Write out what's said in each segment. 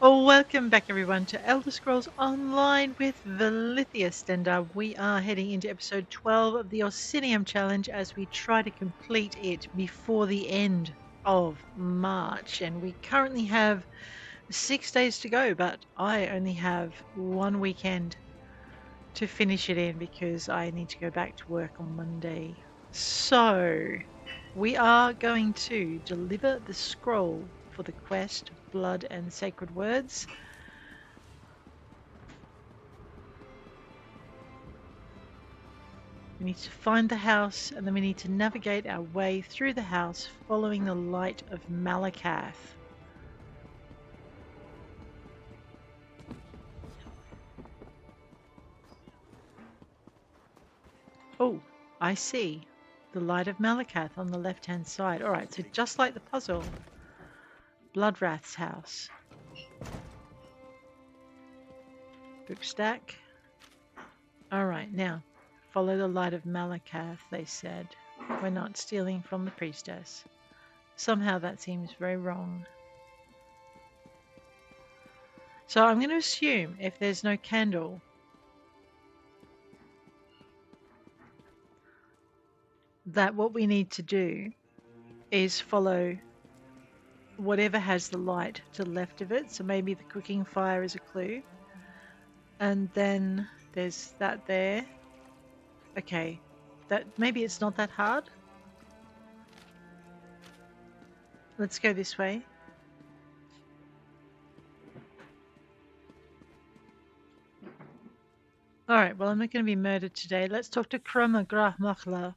Oh, welcome back everyone to Elder Scrolls Online with Velithia, and we are heading into episode 12 of the Orsinium challenge as we try to complete it before the end of March. And we currently have 6 days to go, but I only have one weekend to finish it in because I need to go back to work on Monday. So we are going to deliver the scroll for the quest of blood and sacred words. We need to find the house, and then we need to navigate our way through the house following the light of Malakath. Oh, I see. The light of Malakath on the left-hand side. Alright, so just like the puzzle. Bloodwrath's house. Book stack. Alright, now, follow the light of Malakath, they said. We're not stealing from the priestess. Somehow that seems very wrong. So I'm going to assume if there's no candle, that what we need to do is follow whatever has the light to the left of it. So maybe the cooking fire is a clue. And then there's that there. Okay, that maybe it's not that hard. Let's go this way. Alright, well I'm not going to be murdered today. Let's talk to Krama Grah Machla.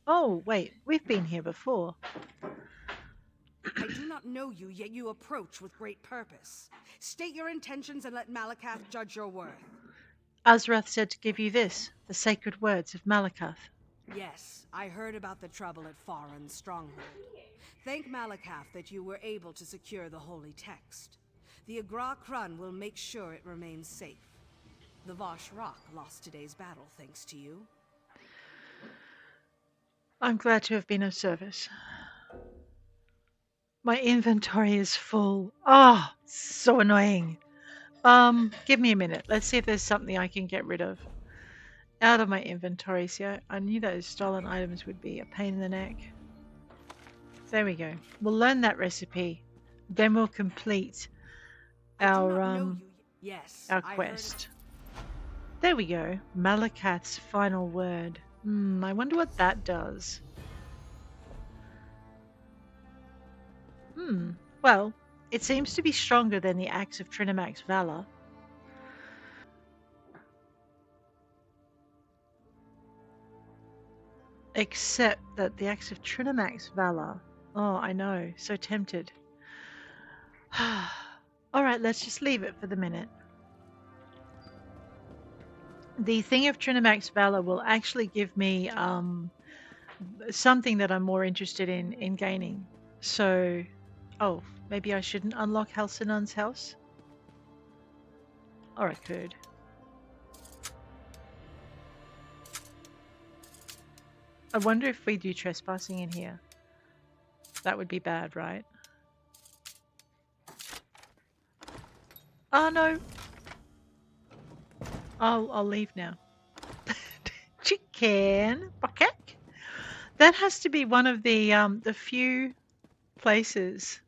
Oh, wait, we've been here before. I do not know you, yet you approach with great purpose. State your intentions and let Malakath judge your worth. Azrath said to give you this, the sacred words of Malakath. Yes, I heard about the trouble at Faron's stronghold. Thank Malakath that you were able to secure the holy text. The Agra Krun will make sure it remains safe. The Vosh Rakh lost today's battle thanks to you. I'm glad to have been of service. My inventory is full. Ah, oh, so annoying. Give me a minute. Let's see if there's something I can get rid of. Out of my inventory. See, I knew those stolen items would be a pain in the neck. There we go. We'll learn that recipe. Then we'll complete our quest. There we go. Malakath's final word. I wonder what that does. Well, it seems to be stronger than the axe of Trinimac's valor. Except that the axe of Trinimac's valor. Oh, I know. So tempted. Alright, let's just leave it for the minute. The thing of Trinimac's valor will actually give me something that I'm more interested in gaining. So, oh, maybe I shouldn't unlock Halcinon's house? Or I could. I wonder if we do trespassing in here. That would be bad, right? Oh no! I'll leave now. Chicken bucket. That has to be one of the few places.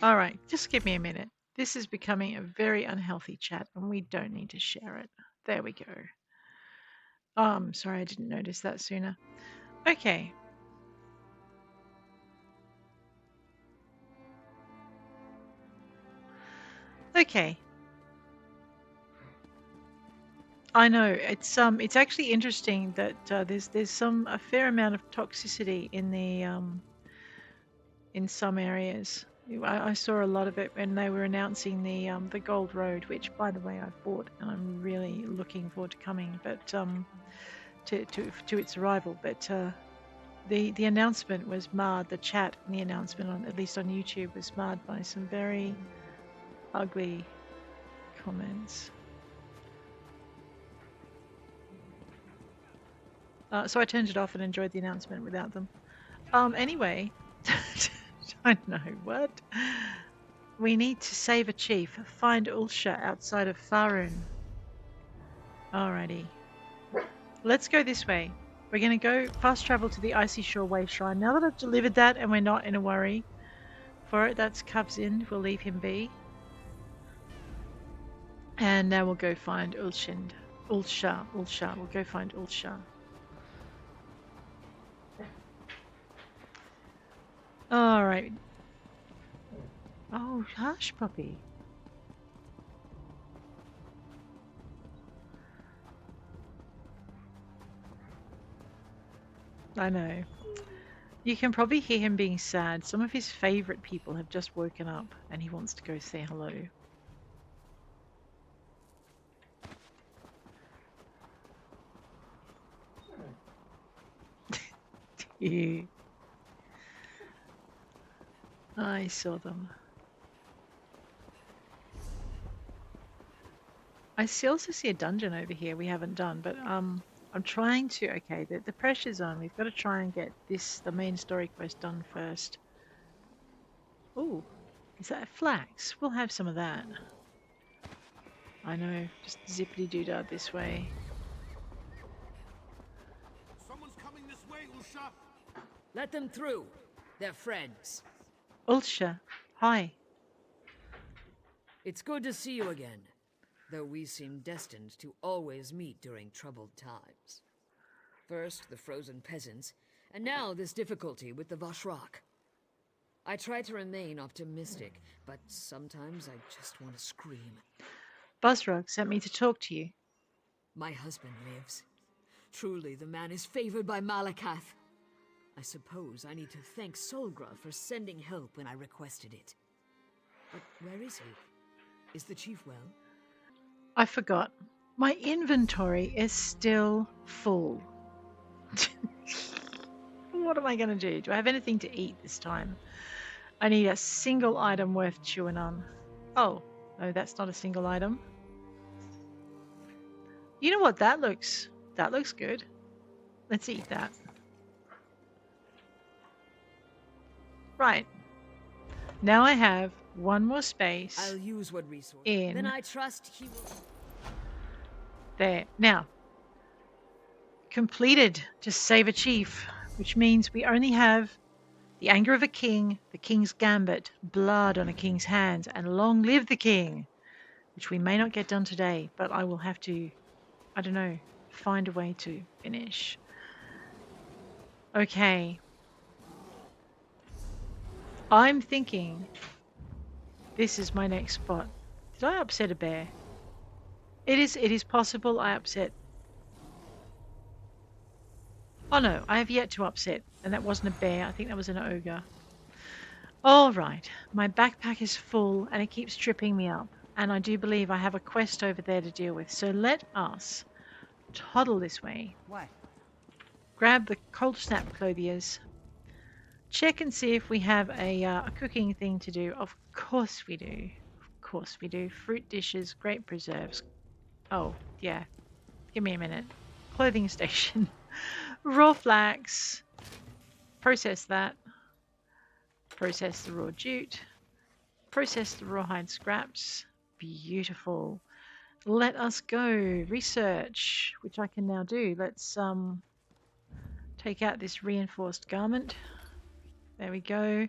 All right, just give me a minute. This is becoming a very unhealthy chat, and we don't need to share it. There we go. Oh, I'm sorry I didn't notice that sooner. Okay. Okay. I know it's actually interesting that there's a fair amount of toxicity in the in some areas. I saw a lot of it when they were announcing the Gold Road, which by the way I've bought and I'm really looking forward to coming, but to its arrival. But the announcement was marred. The chat and the announcement on at least on YouTube was marred by some very ugly comments. So I turned it off and enjoyed the announcement without them. Anyway, I know what. We need to save a chief. Find Ulsha outside of Farun. Alrighty. Let's go this way. We're going to go fast travel to the Icy Shore Way Shrine. Now that I've delivered that and we're not in a worry for it, that's Cubs in. We'll leave him be. And now we'll go find Ulsha. We'll go find Ulsha. Alright. Oh, hush, puppy. I know. You can probably hear him being sad. Some of his favorite people have just woken up and he wants to go say hello. I saw them. I also see a dungeon over here we haven't done, but I'm trying to. Okay, the pressure's on. We've got to try and get the main story quest done first. Oh, is that a flax? We'll have some of that. I know, just zippity doodah this way. Someone's coming this way, Ulsha. Let them through. They're friends. Ulsha, hi. It's good to see you again, though we seem destined to always meet during troubled times. First, the frozen peasants, and now this difficulty with the Vosh Rakh. I try to remain optimistic, but sometimes I just want to scream. Buzzrug sent me to talk to you. My husband lives. Truly, the man is favored by Malakath. I suppose I need to thank Solgra for sending help when I requested it. But where is he? Is the chief well? I forgot. My inventory is still full. What am I going to do? Do I have anything to eat this time? I need a single item worth chewing on. Oh, no, that's not a single item. You know what? That looks good. Let's eat that. Right. Now I have one more space. I'll use what resource. In. Then I trust he will. There. Now, completed to save a chief, which means we only have the anger of a king, the king's gambit, blood on a king's hands, and long live the king, which we may not get done today, but I will have to, I don't know, find a way to finish. Okay. I'm thinking this is my next spot. Did I upset a bear? It is possible I upset. Oh no, I have yet to upset, and that wasn't a bear. I think that was an ogre. All right, my backpack is full and it keeps tripping me up, and I do believe I have a quest over there to deal with. So let us toddle this way. What? Grab the cold snap clothiers. Check and see if we have a cooking thing to do. Of course we do. Of course we do. Fruit dishes, grape preserves. Oh, yeah. Give me a minute. Clothing station. Raw flax. Process that. Process the raw jute. Process the rawhide scraps. Beautiful. Let us go. Research, which I can now do. Let's take out this reinforced garment. There we go.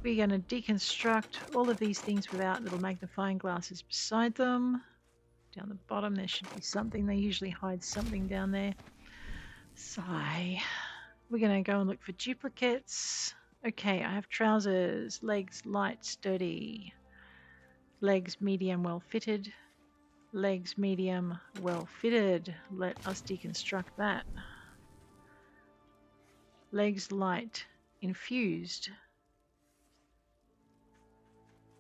We're going to deconstruct all of these things without little magnifying glasses beside them. Down the bottom there should be something. They usually hide something down there. Sigh. We're going to go and look for duplicates. Okay, I have trousers. Legs light, sturdy. Legs medium, well fitted. Legs medium, well fitted. Let us deconstruct that. Legs light, infused.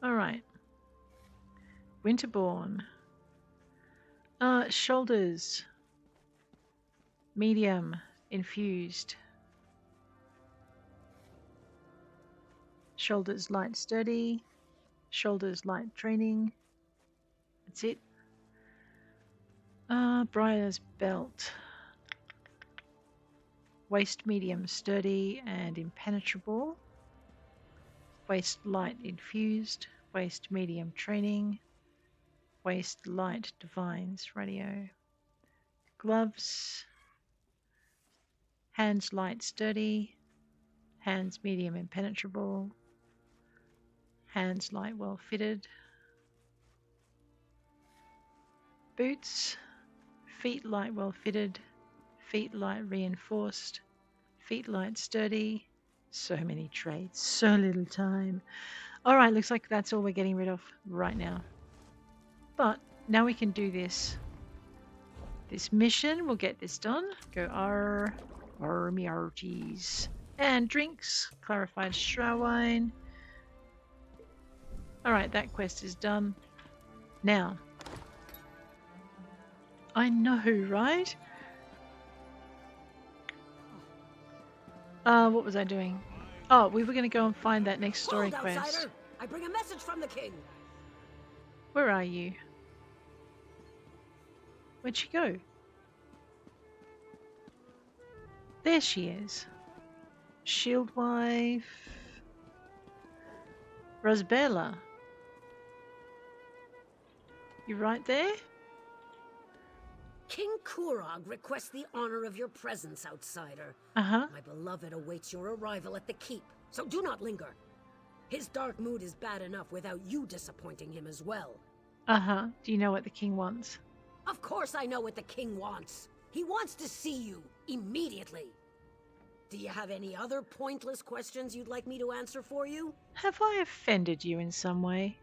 Alright. Winterborn. Shoulders. Medium. Infused. Shoulders light sturdy. Shoulders light training. That's it. Briar's belt. Waist medium sturdy and impenetrable. Waste light infused. Waste medium training. Waste light divines radio. Gloves. Hands light sturdy. Hands medium impenetrable. Hands light well fitted. Boots. Feet light well fitted. Feet light reinforced. Feet light sturdy. So many traits. So little time. Alright, looks like that's all we're getting rid of right now. But now we can do this. This mission, we'll get this done. Go me arties. And drinks. Clarified Owayine. Alright, that quest is done. Now. I know, right? What was I doing? Oh, we were going to go and find that next story Hold, quest. outsider. I bring a message from the king. Where are you? Where'd she go? There she is. Shield wife. Rosbella. You right there? King Korug requests the honor of your presence, outsider. Uh-huh. My beloved awaits your arrival at the keep, so do not linger. His dark mood is bad enough without you disappointing him as well. Uh-huh. Do you know what the king wants? Of course I know what the king wants. He wants to see you, immediately. Do you have any other pointless questions you'd like me to answer for you? Have I offended you in some way?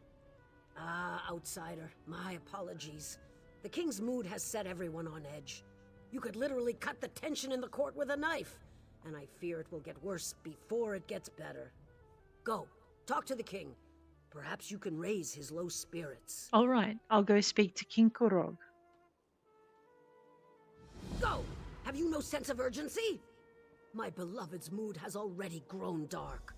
Outsider, my apologies. The king's mood has set everyone on edge. You could literally cut the tension in the court with a knife, and I fear it will get worse before it gets better. Go, talk to the king. Perhaps you can raise his low spirits. All right, I'll go speak to King Korug. Go! Have you no sense of urgency? My beloved's mood has already grown dark.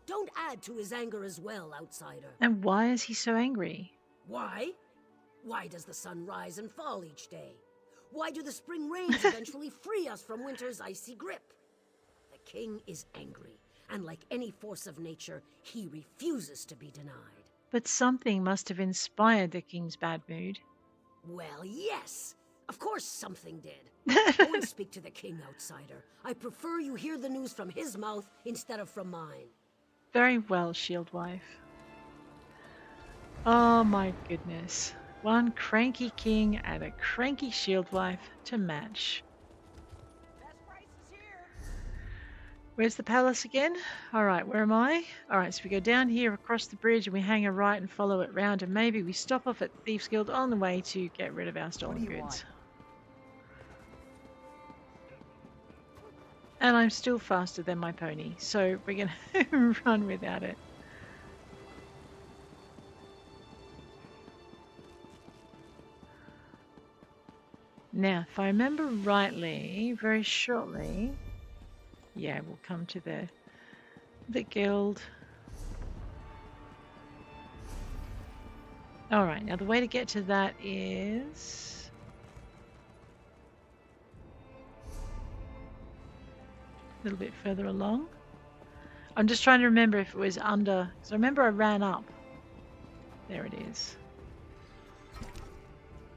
Don't add to his anger as well, outsider. And why is he so angry? Why? Why does the sun rise and fall each day? Why do the spring rains eventually free us from winter's icy grip? The king is angry, and like any force of nature, he refuses to be denied. But something must have inspired the king's bad mood. Well, yes. Of course something did. Go and speak to the king, outsider. I prefer you hear the news from his mouth instead of from mine. Very well, shield wife. Oh my goodness. One cranky king and a cranky shield wife to match. Where's the palace again? Alright, where am I? Alright, so we go down here across the bridge and we hang a right and follow it round, and maybe we stop off at Thieves Guild on the way to get rid of our stolen goods. And I'm still faster than my pony, so we're going to run without it. Now, if I remember rightly, very shortly, yeah, we'll come to the guild. Alright, now the way to get to that is... a little bit further along. I'm just trying to remember if it was under... because I remember I ran up. There it is.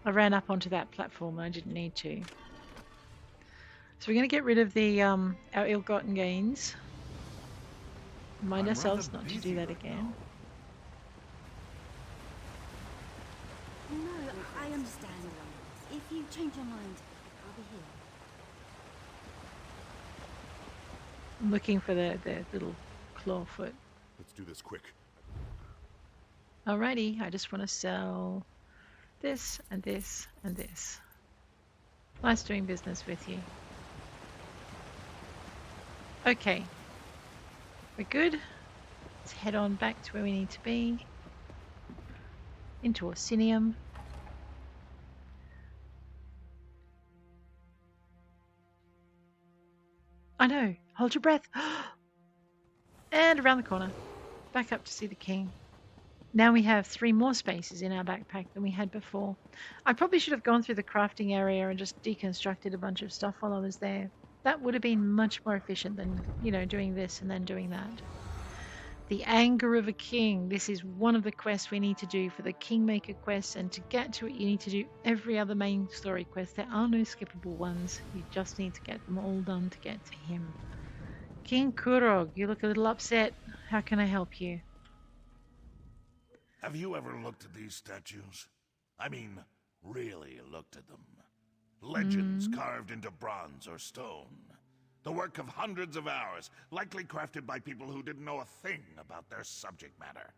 I ran up onto that platform and I didn't need to. So we're going to get rid of the our ill-gotten gains. Remind ourselves not to do that again. No, I understand. If you change your mind, I'll be here. I'm looking for the little claw foot. Let's do this quick. Alrighty, I just want to sell this and this and this. Nice doing business with you. Okay, we're good. Let's head on back to where we need to be. Into Orsinium. I know, hold your breath. And around the corner. Back up to see the king. Now we have 3 more spaces in our backpack than we had before. I probably should have gone through the crafting area and just deconstructed a bunch of stuff while I was there. That would have been much more efficient than, you know, doing this and then doing that. The Anger of a King. This is one of the quests we need to do for the Kingmaker quest, and to get to it you need to do every other main story quest. There are no skippable ones. You just need to get them all done to get to him. King Korug, you look a little upset. How can I help you? Have you ever looked at these statues? I mean, really looked at them. Legends carved into bronze or stone. The work of hundreds of hours, likely crafted by people who didn't know a thing about their subject matter.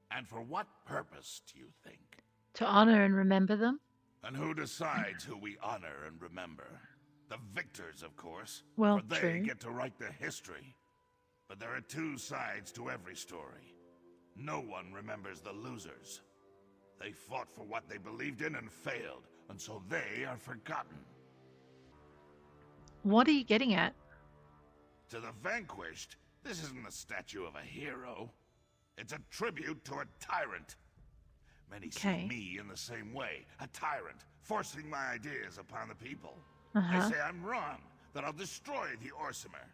And for what purpose, do you think? To honor and remember them? And who decides who we honor and remember? The victors, of course. Well, for they true. get to write the history. But there are two sides to every story. No one remembers the losers. They fought for what they believed in and failed, and so they are forgotten. What are you getting at? To the vanquished, this isn't the statue of a hero. It's a tribute to a tyrant. Many see me in the same way, a tyrant, forcing my ideas upon the people. They say I'm wrong, that I'll destroy the Orsimar.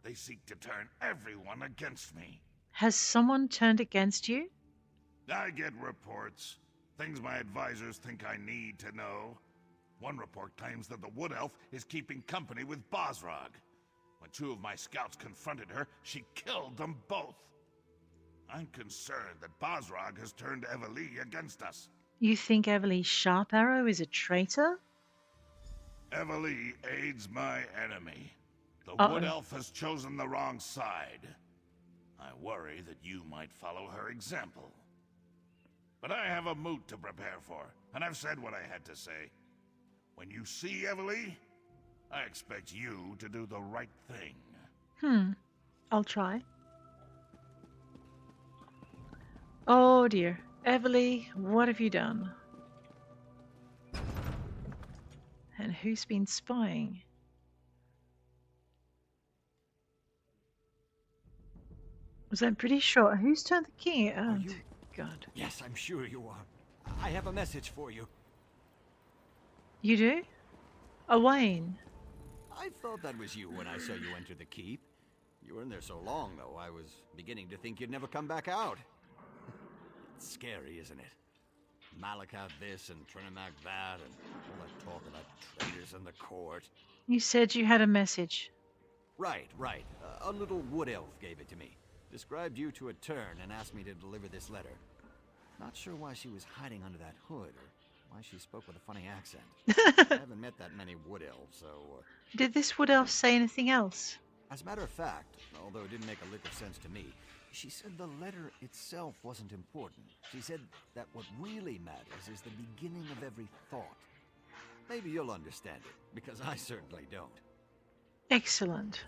They seek to turn everyone against me. Has someone turned against you? I get reports. Things my advisors think I need to know. One report claims that the Wood Elf is keeping company with Vosh Rakh. When two of my scouts confronted her, she killed them both. I'm concerned that Vosh Rakh has turned Eveli against us. You think Eveli Sharp-Arrow is a traitor? Eveli aids my enemy. The Wood Elf has chosen the wrong side. I worry that you might follow her example. But I have a moot to prepare for, and I've said what I had to say. When you see Eveli, I expect you to do the right thing. I'll try. Oh dear. Eveli, what have you done? And who's been spying? Was that pretty short? Who's turned the king? Oh, God. Yes, I'm sure you are. I have a message for you. You do? Owayine. I thought that was you when I saw you enter the keep. You were in there so long, though, I was beginning to think you'd never come back out. It's scary, isn't it? Malakath this and Trinimac that, and all that talk about traitors in the court. You said you had a message. Right. A little wood elf gave it to me. Described you to a turn and asked me to deliver this letter. Not sure why she was hiding under that hood, or why she spoke with a funny accent. I haven't met that many wood elves, so... Did this wood elf say anything else? As a matter of fact, although it didn't make a lick of sense to me, she said the letter itself wasn't important. She said that what really matters is the beginning of every thought. Maybe you'll understand it, because I certainly don't. Excellent.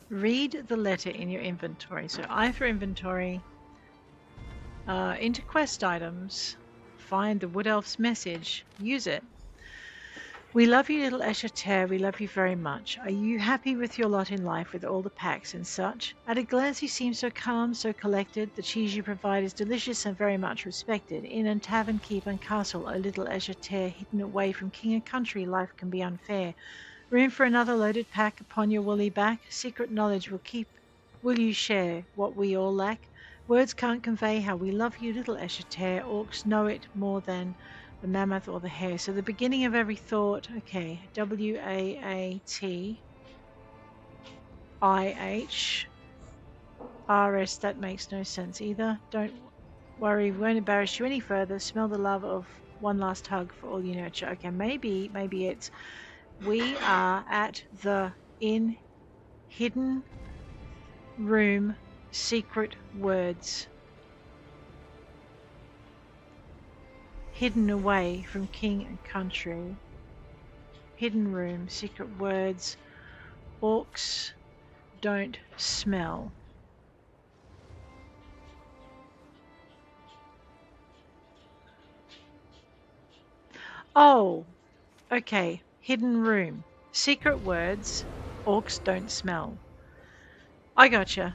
Read the letter in your inventory. So I for inventory, into quest items, find the wood elf's message, use it. We love you, little Eschater. We love you very much. Are you happy with your lot in life with all the packs and such? At a glance you seem so calm, so collected. The cheese you provide is delicious and very much respected. In a tavern, keep and castle, a little Eschater, hidden away from king and country, life can be unfair. Room for another loaded pack upon your woolly back. Secret knowledge will you share what we all lack? Words can't convey how we love you, little Eschater. Orcs know it more than the mammoth or the hare. So the beginning of every thought, okay, W-A-A-T-I-H-R-S, that makes no sense either. Don't worry, we won't embarrass you any further. Smell the love of one last hug for all you nurture. Okay, maybe it's we are at the hidden room, secret words. Hidden away from king and country. Hidden room, secret words. Orcs don't smell. Oh, okay. Hidden room. Secret words. Orcs don't smell. I gotcha.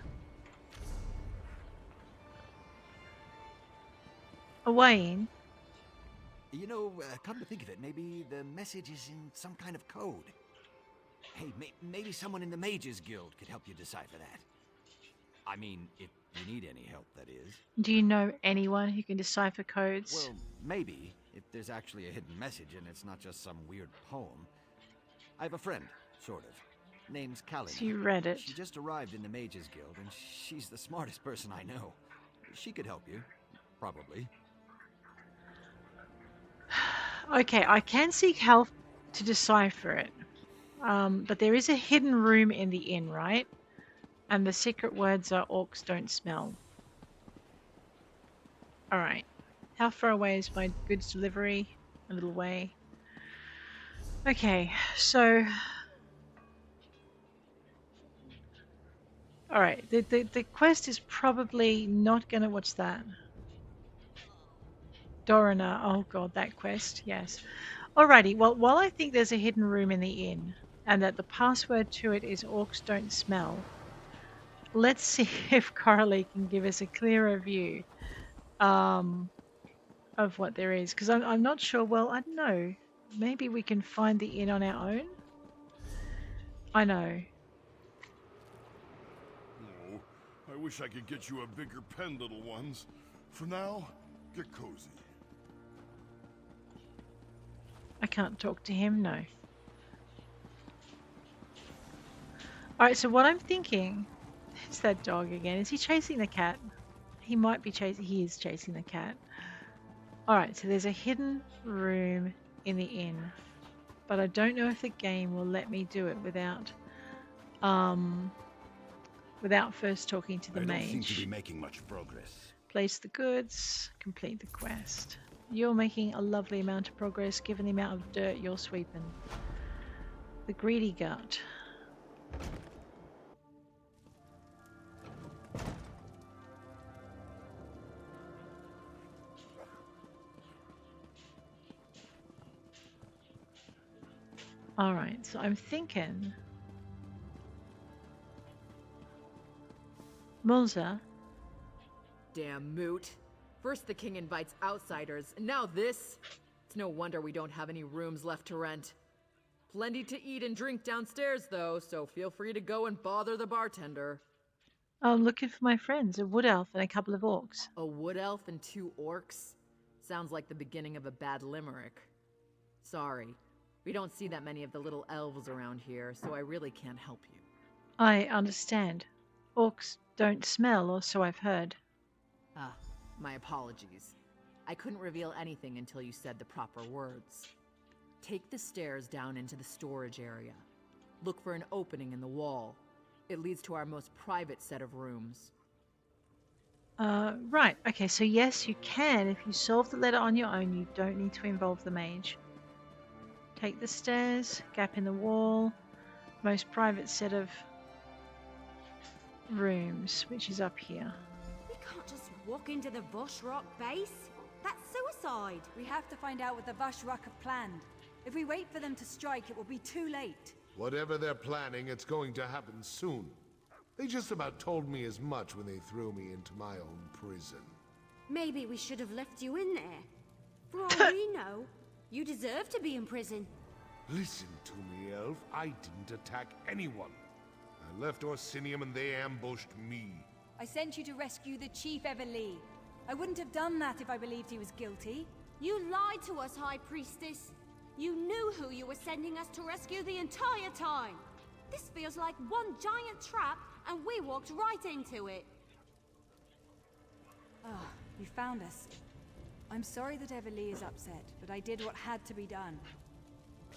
Owayine. You know, come to think of it, maybe the message is in some kind of code. Hey, maybe someone in the Mages Guild could help you decipher that. I mean, if you need any help, that is. Do you know anyone who can decipher codes? Well, maybe, if there's actually a hidden message and it's not just some weird poem. I have a friend, sort of. Name's Kalina. So you read it. She just arrived in the Mages Guild, and she's the smartest person I know. She could help you. Probably. Okay, I can seek help to decipher it. But there is a hidden room in the inn, right? And the secret words are orcs don't smell. Alright. How far away is my goods delivery? A little way. Okay, so... Alright, the quest is probably not gonna... What's that? Dorina. Oh god, that quest. Yes. Alrighty, well, while I think there's a hidden room in the inn, and that the password to it is orcs don't smell, let's see if Coralie can give us a clearer view of what there is. Because I'm not sure. Well, I don't know. Maybe we can find the inn on our own? I know. Oh, I wish I could get you a bigger pen, little ones. For now, get cozy. I can't talk to him, no. Alright, so what I'm thinking... It's that dog again. Is he chasing the cat? He might be chasing... He is chasing the cat. Alright, so there's a hidden room in the inn. But I don't know if the game will let me do it without... without first talking to the mage. I don't seem to be making much progress. Place the goods. Complete the quest. You're making a lovely amount of progress given the amount of dirt you're sweeping. The greedy gut. Alright, so I'm thinking... Mulza. Damn moot. First the king invites outsiders, and now this? It's no wonder we don't have any rooms left to rent. Plenty to eat and drink downstairs, though, so feel free to go and bother the bartender. I'm looking for my friends, a wood elf and a couple of orcs. A wood elf and 2 orcs? Sounds like the beginning of a bad limerick. Sorry, we don't see that many of the little elves around here, so I really can't help you. I understand. Orcs don't smell, or so I've heard. Ah, my apologies. I couldn't reveal anything until you said the proper words. Take the stairs down into the storage area. Look for an opening in the wall. It leads to our most private set of rooms. Right. Okay, so yes, you can. If you solve the letter on your own, you don't need to involve the mage. Take the stairs, gap in the wall, most private set of rooms, which is up here. We can't just walk into the Vosh Rakh base. That's suicide. We have to find out what the Vosh Rakh have planned. If we wait for them to strike, it will be too late. Whatever they're planning, it's going to happen soon. They just about told me as much when they threw me into my own prison. Maybe we should have left you in there. For all we know, you deserve to be in prison. Listen to me, Elf. I didn't attack anyone. I left Orsinium and they ambushed me. I sent you to rescue the Chief Eveli. I wouldn't have done that if I believed he was guilty. You lied to us, High Priestess. You knew who you were sending us to rescue the entire time. This feels like one giant trap, and we walked right into it. Ah, you found us. I'm sorry that Eveli is upset, but I did what had to be done.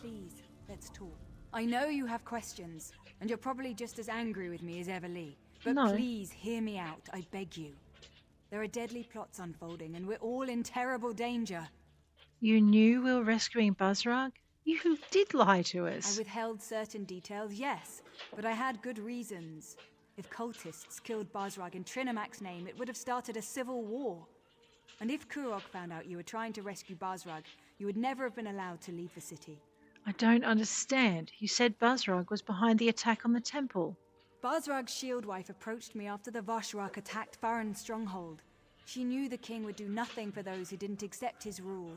Please, let's talk. I know you have questions, and you're probably just as angry with me as Eveli. But No. please hear me out, I beg you. There are deadly plots unfolding, and we're all in terrible danger. You knew we were rescuing Buzzrug? You did lie to I us. withheld certain details, yes, but I had good reasons. If cultists killed Buzzrug in Trinimac's name, it would have started a civil war. And if Korug found out you were trying to rescue Buzzrug, you would never have been allowed to leave the city. I don't understand. You said Buzzrug was behind the attack on the temple. Buzzrug's shield wife approached me after the Vosh Rakh attacked Farron's stronghold. She knew the king would do nothing for those who didn't accept his rule.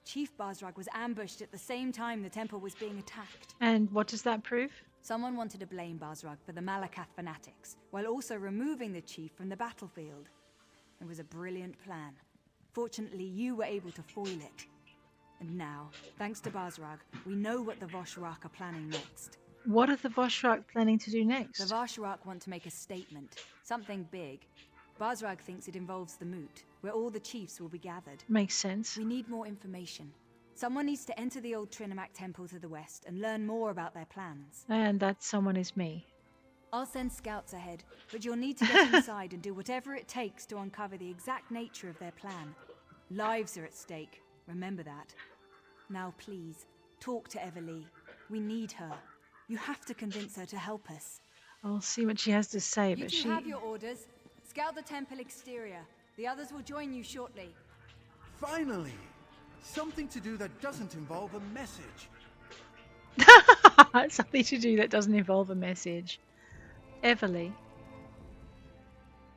Chief Buzzrug was ambushed at the same time the temple was being attacked. And what does that prove? Someone wanted to blame Basrag for the Malakath fanatics, while also removing the chief from the battlefield. It was a brilliant plan. Fortunately, you were able to foil it. And now, thanks to Basrag, we know what the Vosh Rakh are planning next. What are the Vosh Rakh planning to do next? The Vosh Rakh want to make a statement. Something big. Basrag thinks it involves the moot, where all the chiefs will be gathered. Makes sense. We need more information. Someone needs to enter the old Trinimac temple to the west and learn more about their plans. And that someone is me. I'll send scouts ahead, but you'll need to get inside and do whatever it takes to uncover the exact nature of their plan. Lives are at stake, remember that. Now please, talk to Eveli. We need her. You have to convince her to help us. I'll see what she has to say, You but two have your orders. Scout the temple exterior. The others will join you shortly. Finally! Something to do that doesn't involve a message. Something to do that doesn't involve a message. Eveli.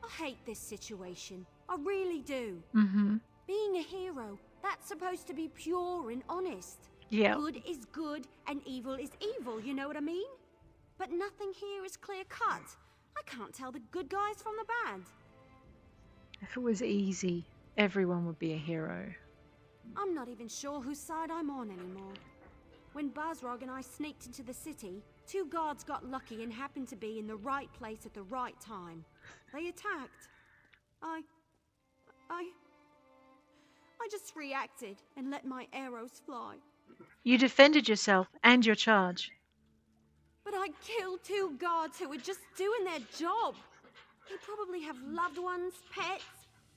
I hate this situation. I really do. Mm-hmm. Being a hero, that's supposed to be pure and honest. Yeah. Good is good and evil is evil, you know what I mean? But nothing here is clear cut. I can't tell the good guys from the bad. If it was easy, everyone would be a hero. I'm not even sure whose side I'm on anymore. When Basrag and I sneaked into the city, 2 guards got lucky and happened to be in the right place at the right time. They attacked. I just reacted and let my arrows fly. You defended yourself and your charge. But I killed 2 guards who were just doing their job. They probably have loved ones, pets.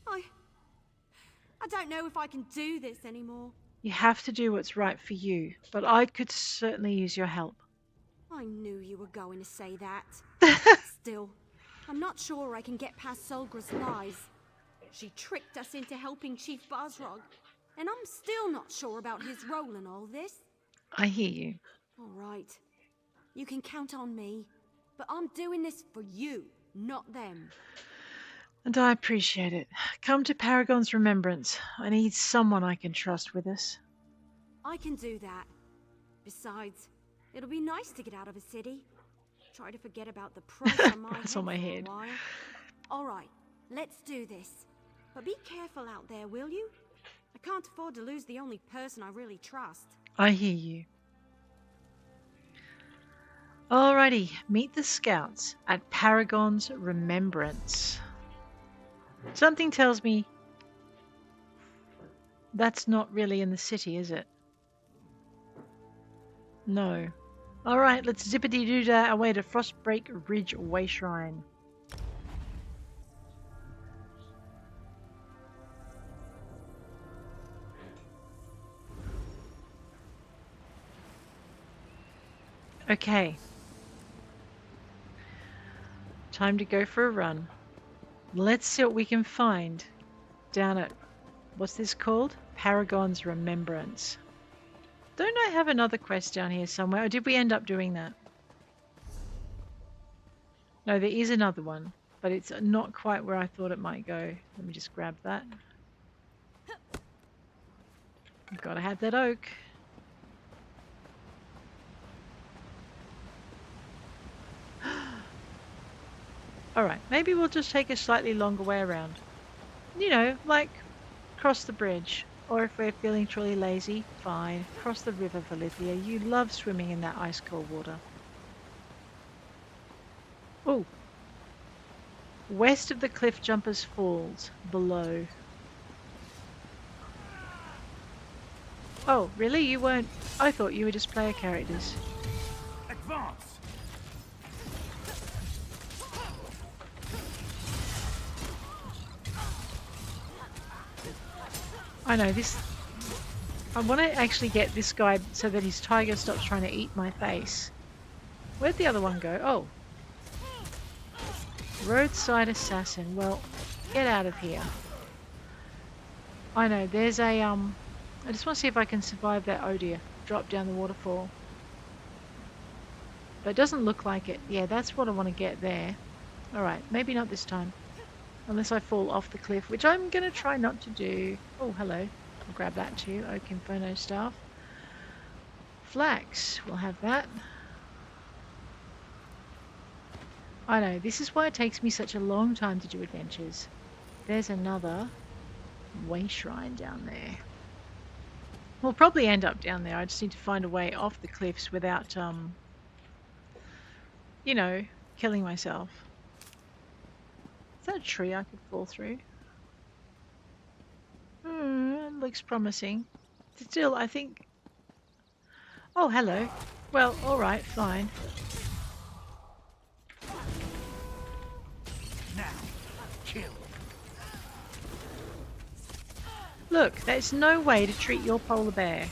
I don't know if I can do this anymore. You have to do what's right for you, but I could certainly use your help. I knew you were going to say that. Still, I'm not sure I can get past Solgra's lies. She tricked us into helping Chief Basrag, and I'm still not sure about his role in all this. I hear you. All right. You can count on me, but I'm doing this for you, not them. And I appreciate it. Come to Paragon's Remembrance. I need someone I can trust with us. I can do that. Besides, it'll be nice to get out of a city. Try to forget about the price on my Price head on my for head. a while. All right, let's do this. But be careful out there, will you? I can't afford to lose the only person I really trust. I hear you. Alrighty, meet the scouts at Paragon's Remembrance. Something tells me that's not really in the city, is it? No. Alright, let's zippity-doo-dah away to Frostbreak Ridge Way Shrine. Okay. Time to go for a run. Let's see what we can find down at, what's this called? Paragon's Remembrance. Don't I have another quest down here somewhere? Or did we end up doing that? No, there is another one, but it's not quite where I thought it might go. Let me just grab that. I've got to have that oak. Alright, maybe we'll just take a slightly longer way around. You know, like cross the bridge. Or if we're feeling truly lazy, fine. Cross the river, Velithia. You love swimming in that ice cold water. Oh. West of the cliffjumper's falls. Below. Oh, really? You weren't... I thought you were just player characters. Advance! I know, this... I want to actually get this guy so that his tiger stops trying to eat my face. Where'd the other one go? Oh. Roadside assassin. Well, get out of here. I know, there's a... I just want to see if I can survive that Odia. Drop down the waterfall. But it doesn't look like it. Yeah, that's what I want to get there. Alright, maybe not this time. Unless I fall off the cliff, which I'm going to try not to do. Oh, hello. I'll grab that too. Oak Inferno staff. Flax. We'll have that. I know, this is why it takes me such a long time to do adventures. There's another way shrine down there. We'll probably end up down there. I just need to find a way off the cliffs without, you know, killing myself. Is that a tree I could fall through? It looks promising. Still, I think... Oh, hello. Well, alright, fine. Now, kill. Look, there's no way to treat your polar bear.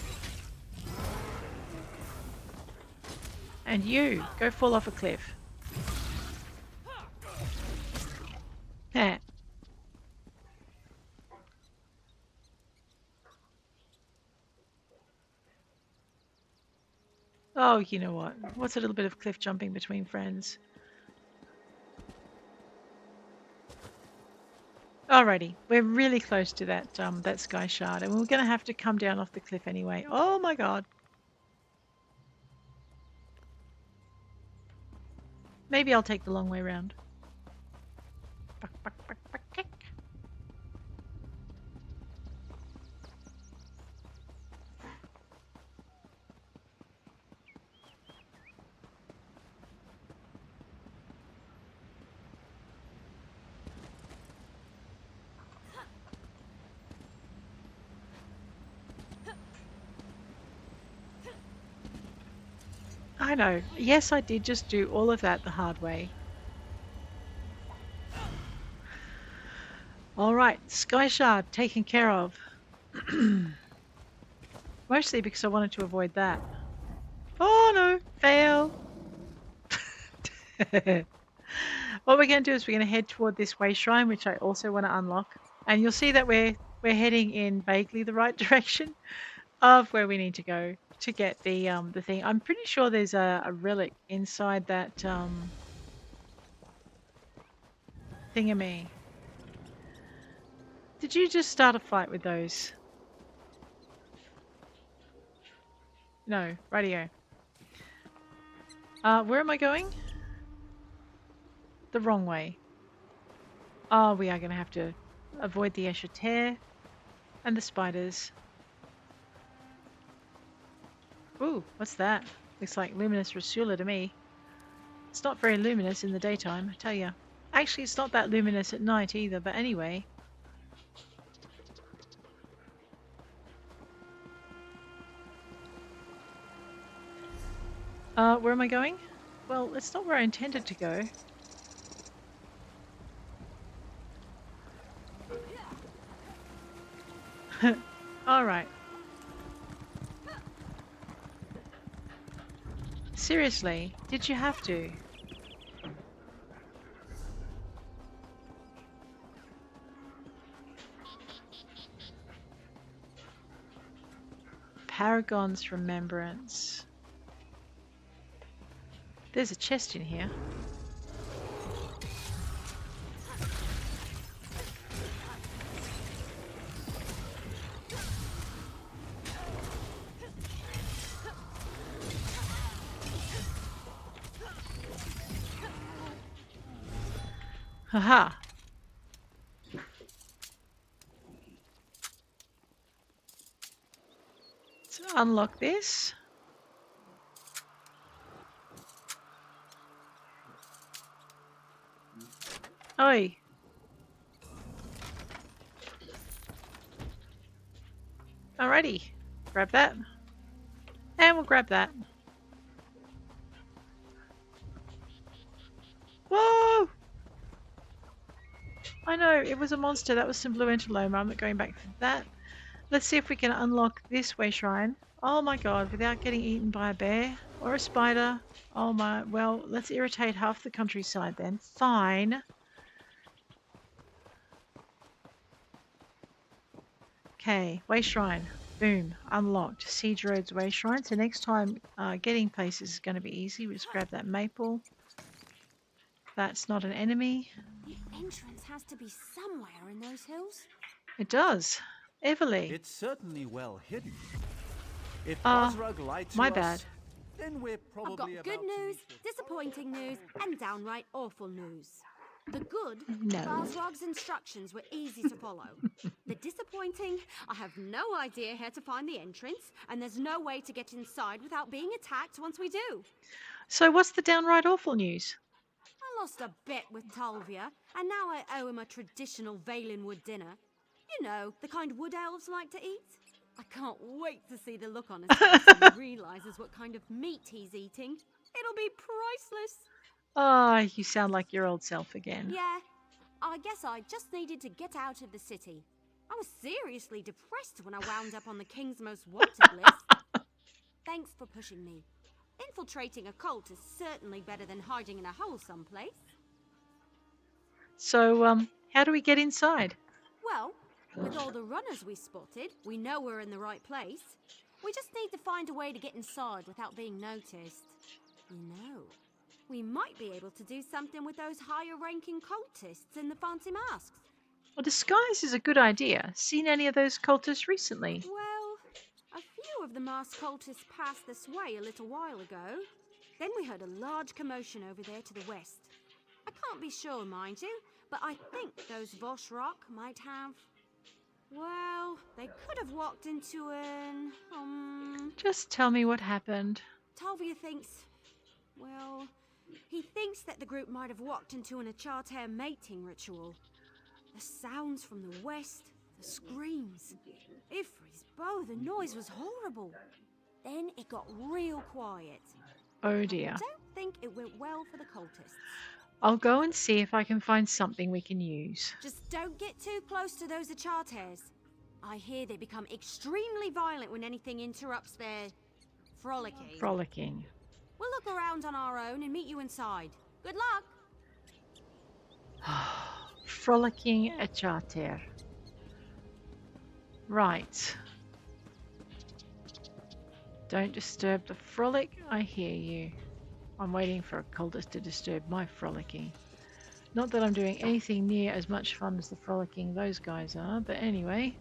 And you, go fall off a cliff. Heh. Oh, you know what? What's a little bit of cliff jumping between friends? Alrighty, we're really close to that that sky shard, and we're going to have to come down off the cliff anyway. Oh my god. Maybe I'll take the long way round. I know. Yes, I did just do all of that the hard way. Alright, Sky Shard taken care of. Mostly because I wanted to avoid that. Oh no, fail. What we're going to do is we're going to head toward this way shrine, which I also want to unlock. And you'll see that we're heading in vaguely the right direction of where we need to go to get the thing. I'm pretty sure there's a relic inside that thingamy. Did you just start a fight with those? No, radio. Where am I going? The wrong way. Oh, we are going to have to avoid the escheter and the spiders. Ooh, what's that? Looks like luminous Rasula to me. It's not very luminous in the daytime, I tell ya. Actually, it's not that luminous at night either, but anyway. Where am I going? Well, it's not where I intended to go. Alright. Seriously, did you have to? Paragon's Remembrance. There's a chest in here. Haha. Let's unlock this. Oi. Alrighty. Grab that. And we'll grab that. Whoa! I know, it was a monster. That was some blue entaloma. I'm not going back for that. Let's see if we can unlock this way shrine. Oh my god, without getting eaten by a bear or a spider. Oh my, well, let's irritate half the countryside then. Fine. Okay, way shrine. Boom, unlocked. Siege Road's way shrine. So next time getting places is going to be easy. We just grab that maple. That's not an enemy. The entrance has to be somewhere in those hills. It does. Eveli. It's certainly well hidden. If Vosh Rakh lied to my us, bad. then we're I've probably got about good to news, meet your disappointing news, and downright awful news. The good, No. Basrog's instructions were easy to follow. The disappointing, I have no idea how to find the entrance, and there's no way to get inside without being attacked once we do. So what's the downright awful news? I lost a bet with Talvia, and now I owe him a traditional Valenwood dinner. You know, the kind wood elves like to eat. I can't wait to see the look on his face when he realizes what kind of meat he's eating. It'll be priceless. Ah, you sound like your old self again. Yeah, I guess I just needed to get out of the city. I was seriously depressed when I wound up on the King's Most Wanted list. Thanks for pushing me. Infiltrating a cult is certainly better than hiding in a hole someplace. So, how do we get inside? Well, with all the runners we spotted, we know we're in the right place. We just need to find a way to get inside without being noticed. You know, we might be able to do something with those higher-ranking cultists in the fancy masks. Well, disguise is a good idea. Seen any of those cultists recently? Well, a few of the masked cultists passed this way a little while ago. Then we heard a large commotion over there to the west. I can't be sure, mind you, but I think those Vosh Rakh might have... Well, they could have walked into an... Just tell me what happened. Talvia thinks... Well, he thinks that the group might have walked into an Acharter mating ritual. The sounds from the west, the screams. Ifri's bow, the noise was horrible. Then it got real quiet. Oh dear. I don't think it went well for the cultists. I'll go and see if I can find something we can use. Just don't get too close to those Acharters. I hear they become extremely violent when anything interrupts their frolicking. Frolicking. We'll look around on our own and meet you inside. Good luck! Frolicking Acharter. Right. Don't disturb the frolic, I hear you. I'm waiting for a cultist to disturb my frolicking. Not that I'm doing anything near as much fun as the frolicking those guys are, but anyway.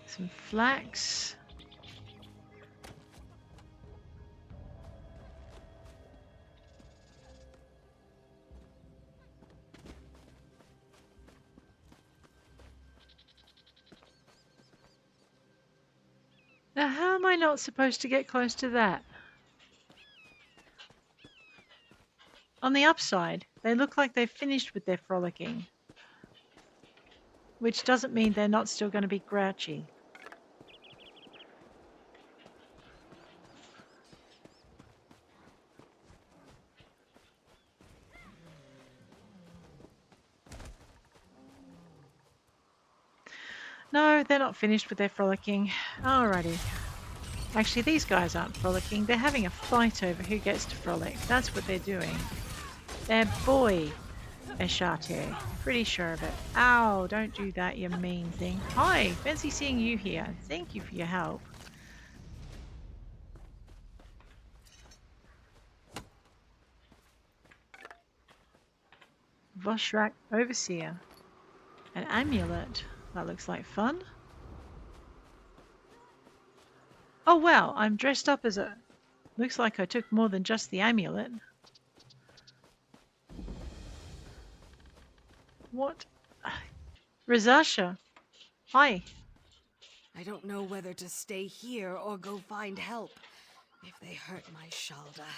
Some flax. Now, how am I not supposed to get close to that? On the upside, they look like they've finished with their frolicking. Which doesn't mean they're not still going to be grouchy. No, they're not finished with their frolicking. Alrighty. Actually, these guys aren't frolicking. They're having a fight over who gets to frolic. That's what they're doing. They're boy Acharter. Pretty sure of it. Ow, don't do that, you mean thing. Hi, fancy seeing you here. Thank you for your help. Vosh Rakh Overseer. An amulet. That looks like fun. Oh wow, I'm dressed up as a... Looks like I took more than just the amulet. What? Rizasha. Hi. I don't know whether to stay here or go find help. If they hurt my Shalda,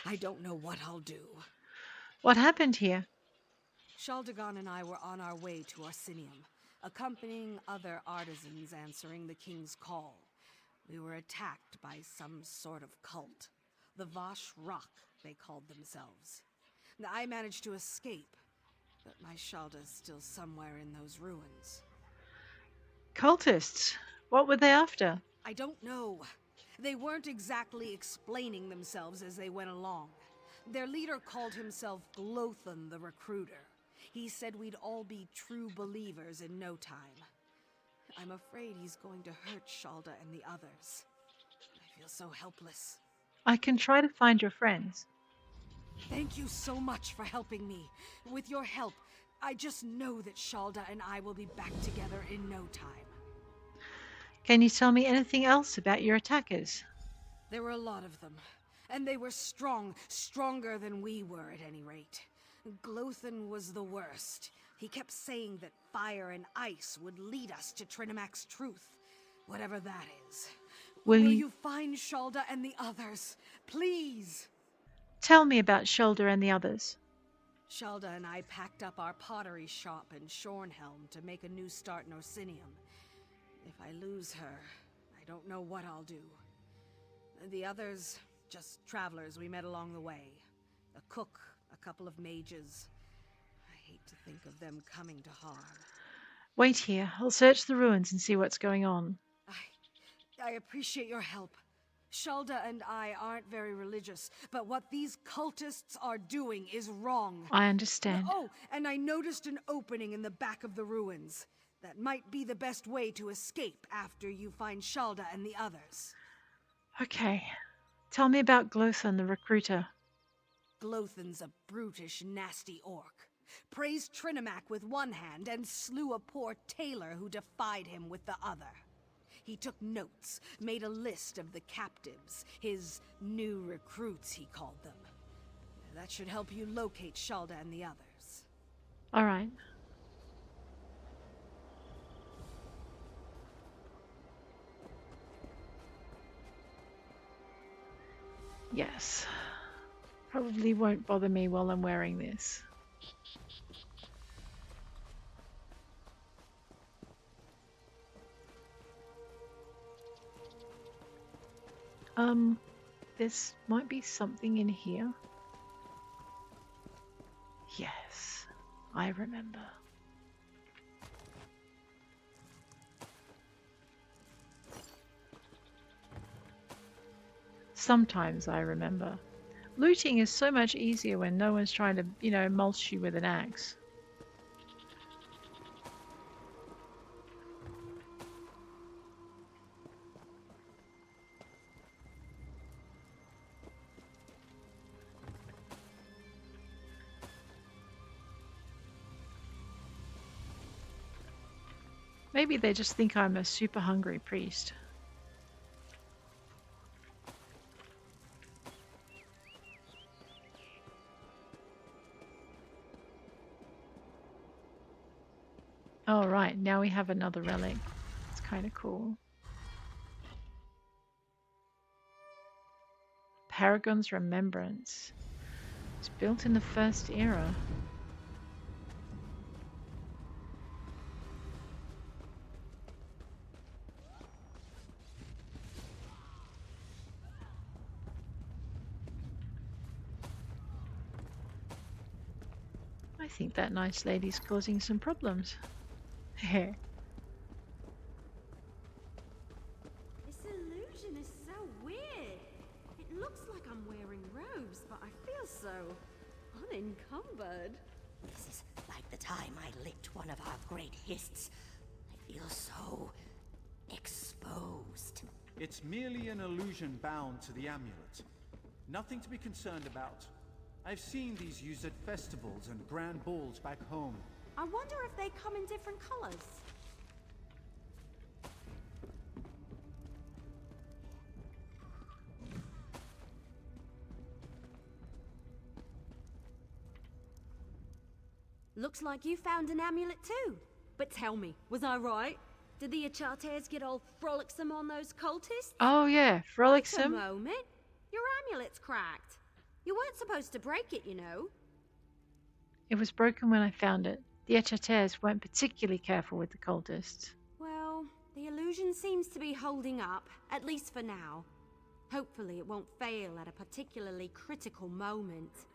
I don't know what I'll do. What happened here? Shaldagon and I were on our way to Orsinium, accompanying other artisans answering the king's call. We were attacked by some sort of cult. The Vosh Rakh, they called themselves. I managed to escape, but my Shalda's still somewhere in those ruins. Cultists. What were they after? I don't know. They weren't exactly explaining themselves as they went along. Their leader called himself Glothan the Recruiter. He said we'd all be true believers in no time. I'm afraid he's going to hurt Shalda and the others. I feel so helpless. I can try to find your friends. Thank you so much for helping me. With your help, I just know that Shalda and I will be back together in no time. Can you tell me anything else about your attackers? There were a lot of them, and they were strong, stronger than we were at any rate. Glothan was the worst. He kept saying that fire and ice would lead us to Trinimac's truth, whatever that is. Will you find Shalda and the others, please? Tell me about Shoulder and the others. Shalda and I packed up our pottery shop in Shornhelm to make a new start in Orsinium. If I lose her, I don't know what I'll do. The others, just travelers we met along the way. A cook, a couple of mages. I hate to think of them coming to harm. Wait here. I'll search the ruins and see what's going on. I appreciate your help. Shalda and I aren't very religious, but what these cultists are doing is wrong. I understand. Oh, and I noticed an opening in the back of the ruins. That might be the best way to escape after you find Shalda and the others. Okay. Tell me about Glothan, the recruiter. Glothan's a brutish, nasty orc. Praised Trinimac with one hand and slew a poor tailor who defied him with the other. He took notes, made a list of the captives, his new recruits, he called them. That should help you locate Shalda and the others. All right. Yes. Probably won't bother me while I'm wearing this. This might be something in here. Yes, I remember. Sometimes I remember. Looting is so much easier when no one's trying to, mulch you with an axe. Maybe they just think I'm a super hungry priest. All right, now we have another relic. It's kind of cool. Paragon's Remembrance. It's built in the First Era. I think that nice lady's causing some problems. This illusion is so weird. It looks like I'm wearing robes, but I feel so unencumbered. This is like the time I licked one of our great hists. I feel so exposed. It's merely an illusion bound to the amulet. Nothing to be concerned about. I've seen these used at festivals and grand balls back home. I wonder if they come in different colors. Looks like you found an amulet too. But tell me, was I right? Did the Achartes get all frolicsome on those cultists? Oh yeah, Wait a frolicsome. moment. Your amulet's cracked. You weren't supposed to break it, you know. It was broken when I found it. The Achartes weren't particularly careful with the cultists. Well, the illusion seems to be holding up, at least for now. Hopefully it won't fail at a particularly critical moment.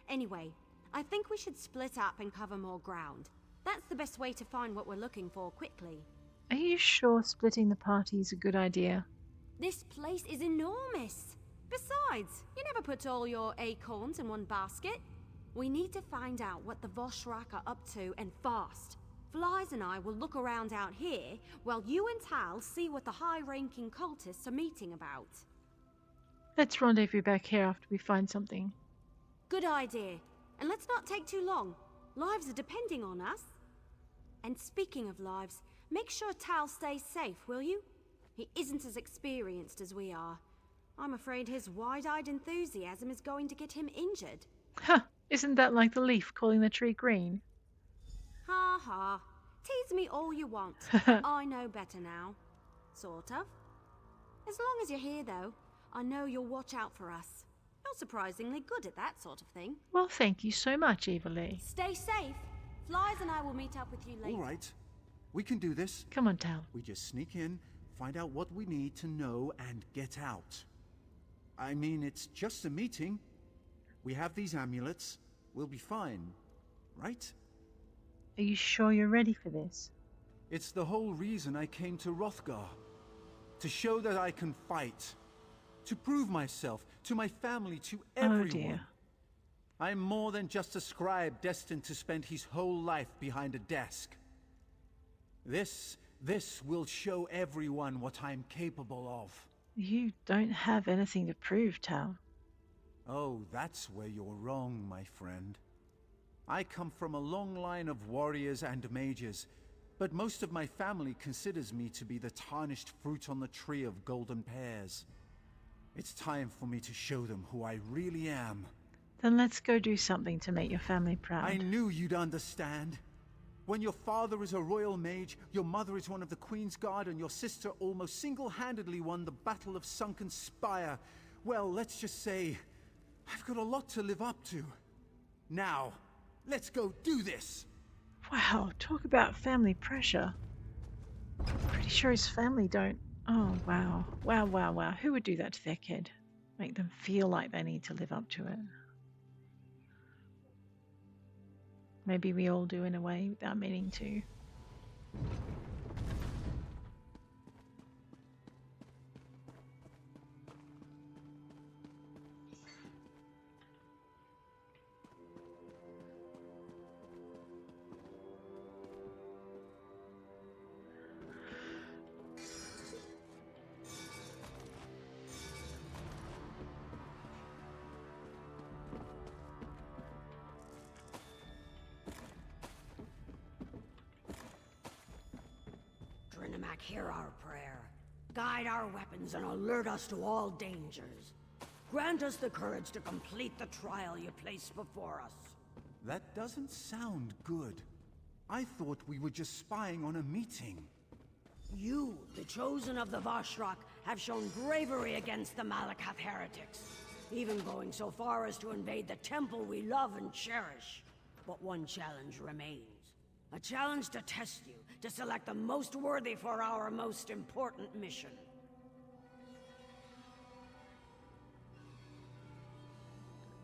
Anyway, I think we should split up and cover more ground. That's the best way to find what we're looking for quickly. Are you sure splitting the party is a good idea? This place is enormous. Besides, you never put all your acorns in one basket. We need to find out what the Vosh Rakh are up to, and fast. Flies and I will look around out here, while you and Tal see what the high-ranking cultists are meeting about. Let's rendezvous back here after we find something. Good idea. And let's not take too long. Lives are depending on us. And speaking of lives, make sure Tal stays safe, will you? He isn't as experienced as we are. I'm afraid his wide-eyed enthusiasm is going to get him injured. Huh, isn't that like the leaf calling the tree green? Ha ha. Tease me all you want. I know better now. Sort of. As long as you're here, though, I know you'll watch out for us. You're surprisingly good at that sort of thing. Well, thank you so much, Eveli. Stay safe. Flies and I will meet up with you later. All right. We can do this. Come on, Tal. We just sneak in, find out what we need to know, and get out. I mean, it's just a meeting. We have these amulets. We'll be fine, right? Are you sure you're ready for this? It's the whole reason I came to Hrothgar. To show that I can fight. To prove myself, to my family, to everyone. Oh dear. I'm more than just a scribe destined to spend his whole life behind a desk. This will show everyone what I'm capable of. You don't have anything to prove, Tal. Oh, that's where you're wrong, my friend. I come from a long line of warriors and mages, but most of my family considers me to be the tarnished fruit on the tree of golden pears. It's time for me to show them who I really am. Then let's go do something to make your family proud. I knew you'd understand. When your father is a royal mage, your mother is one of the Queen's Guard, and your sister almost single-handedly won the Battle of Sunken Spire, well, let's just say, I've got a lot to live up to. Now, let's go do this! Wow, talk about family pressure. Pretty sure his family don't... Oh, wow. Wow. Who would do that to their kid? Make them feel like they need to live up to it. Maybe we all do in a way without meaning to. Trinimac, hear our prayer. Guide our weapons and alert us to all dangers. Grant us the courage to complete the trial you place before us. That doesn't sound good. I thought we were just spying on a meeting. You, the chosen of the Vosh Rakh, have shown bravery against the Malakath heretics, even going so far as to invade the temple we love and cherish. But one challenge remains. A challenge to test you, to select the most worthy for our most important mission.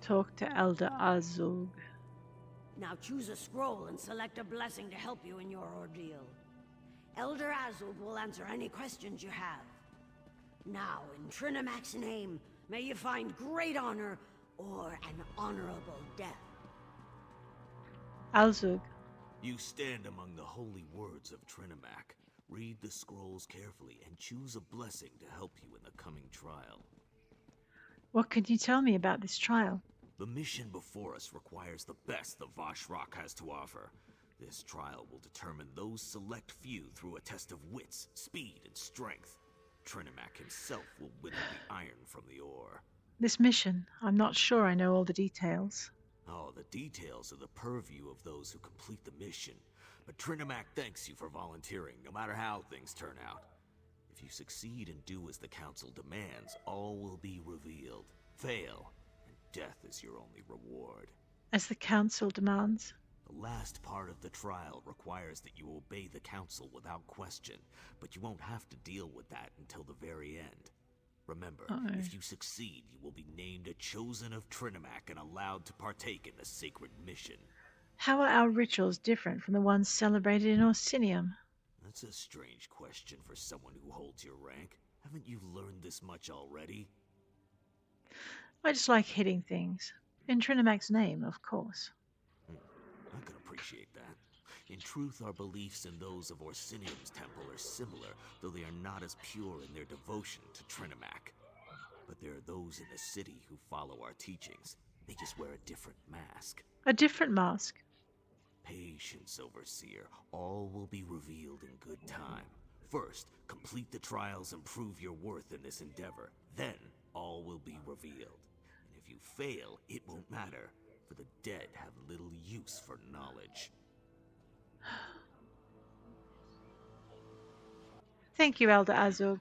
Talk to Elder Azug. Now choose a scroll and select a blessing to help you in your ordeal. Elder Azug will answer any questions you have. Now, in Trinimac's name, may you find great honor or an honorable death. Azug. You stand among the holy words of Trinimac. Read the scrolls carefully and choose a blessing to help you in the coming trial. What can you tell me about this trial? The mission before us requires the best the Vosh Rakh has to offer. This trial will determine those select few through a test of wits, speed, and strength. Trinimac himself will whittle the iron from the ore. This mission, I'm not sure I know all the details. Oh, the details are the purview of those who complete the mission. But Trinimac thanks you for volunteering, no matter how things turn out. If you succeed and do as the Council demands, all will be revealed. Fail, and death is your only reward. As the Council demands? The last part of the trial requires that you obey the Council without question, but you won't have to deal with that until the very end. Remember, if you succeed, you will be named a Chosen of Trinimac and allowed to partake in the sacred mission. How are our rituals different from the ones celebrated in Orsinium? That's a strange question for someone who holds your rank. Haven't you learned this much already? I just like hitting things. In Trinimac's name, of course. I can appreciate that. In truth, our beliefs and those of Orsinium's temple are similar, though they are not as pure in their devotion to Trinimac. But there are those in the city who follow our teachings. They just wear a different mask. A different mask? Patience, Overseer. All will be revealed in good time. First, complete the trials and prove your worth in this endeavor. Then, all will be revealed. And if you fail, it won't matter, for the dead have little use for knowledge. Thank you, Elder Azug.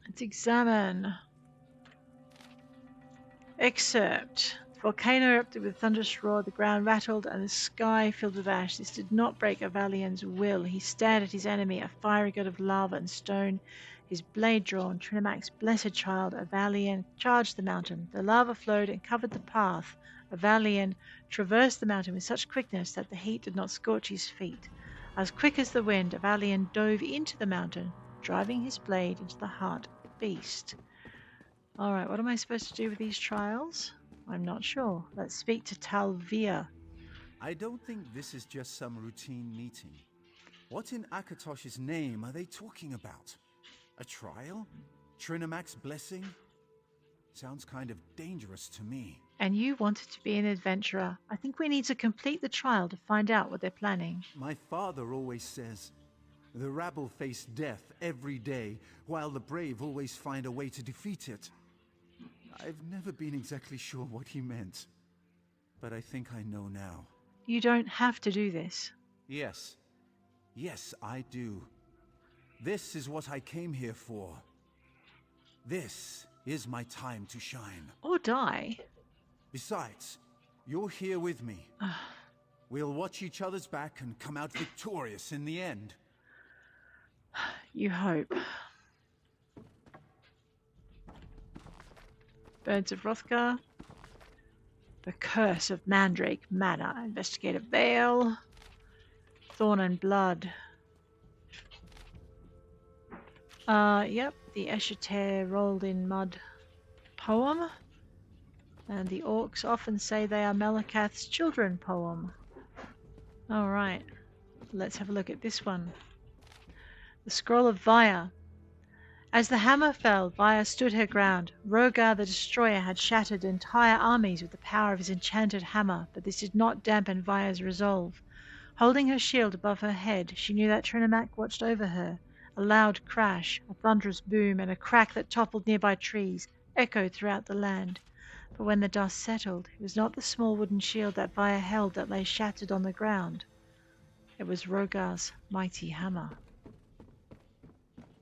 Let's examine. Excerpt. The volcano erupted with thunderous roar, the ground rattled, and the sky filled with ash. This did not break Avalian's will. He stared at his enemy, a fiery god of lava and stone, his blade drawn. Trinimac's blessed child, Avalian, charged the mountain. The lava flowed and covered the path. Avalian traversed the mountain with such quickness that the heat did not scorch his feet. As quick as the wind, Avalian dove into the mountain, driving his blade into the heart of the beast. Alright, what am I supposed to do with these trials? I'm not sure. Let's speak to Talvia. I don't think this is just some routine meeting. What in Akatosh's name are they talking about? A trial? Trinimac's blessing? Sounds kind of dangerous to me. And you wanted to be an adventurer. I think we need to complete the trial to find out what they're planning. My father always says, the rabble face death every day, while the brave always find a way to defeat it. I've never been exactly sure what he meant, but I think I know now. You don't have to do this. Yes. Yes, I do. This is what I came here for. This is my time to shine. Or die. Besides, you're here with me. We'll watch each other's back and come out victorious in the end. You hope. Birds of Hrothgar. The Curse of Mandrake Manor. Investigative Veil. Thorn and Blood. Yep. The Eschater Rolled in Mud poem. And the orcs often say they are Malakath's children poem. Alright. Let's have a look at this one. The Scroll of Vaya. As the hammer fell, Vaya stood her ground. Rogar the Destroyer had shattered entire armies with the power of his enchanted hammer, but this did not dampen Vaya's resolve. Holding her shield above her head, she knew that Trinimac watched over her. A loud crash, a thunderous boom, and a crack that toppled nearby trees echoed throughout the land. But when the dust settled, it was not the small wooden shield that Vaya held that lay shattered on the ground. It was Rogar's mighty hammer.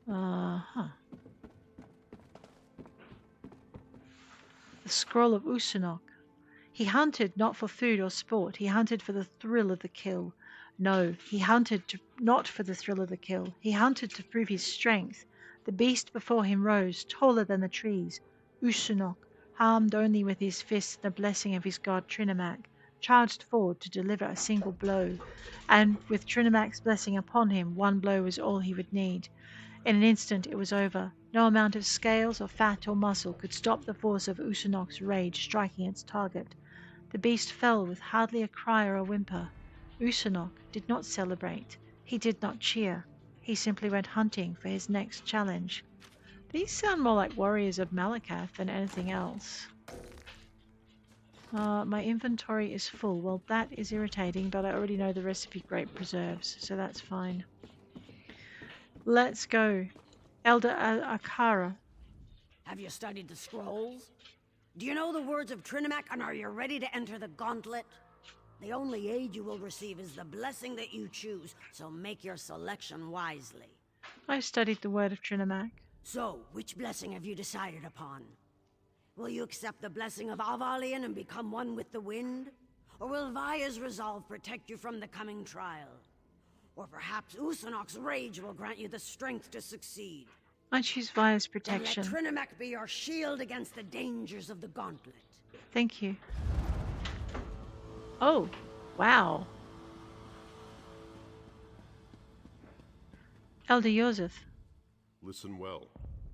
The Scroll of Usanok. He hunted not for food or sport, he hunted for the thrill of the kill. No, he hunted not for the thrill of the kill, he hunted to prove his strength. The beast before him rose, taller than the trees. Usanok, harmed only with his fists the blessing of his god Trinimac, charged forward to deliver a single blow, and with Trinimac's blessing upon him, one blow was all he would need. In an instant it was over. No amount of scales or fat or muscle could stop the force of Usanok's rage striking its target. The beast fell with hardly a cry or a whimper. Usanok did not celebrate. He did not cheer. He simply went hunting for his next challenge. These sound more like warriors of Malakath than anything else. My inventory is full. Well, that is irritating, but I already know the recipe grape preserves, so that's fine. Let's go. Elder Akara. Have you studied the scrolls? Do you know the words of Trinimac, and are you ready to enter the gauntlet? The only aid you will receive is the blessing that you choose, so make your selection wisely. I studied the word of Trinimac. So, which blessing have you decided upon? Will you accept the blessing of Avalian and become one with the wind? Or will Vaya's resolve protect you from the coming trial? Or perhaps Usanok's rage will grant you the strength to succeed. I choose Vaya's protection. Then let Trinimac be your shield against the dangers of the gauntlet. Thank you. Oh, wow. Elder Joseph. Listen well,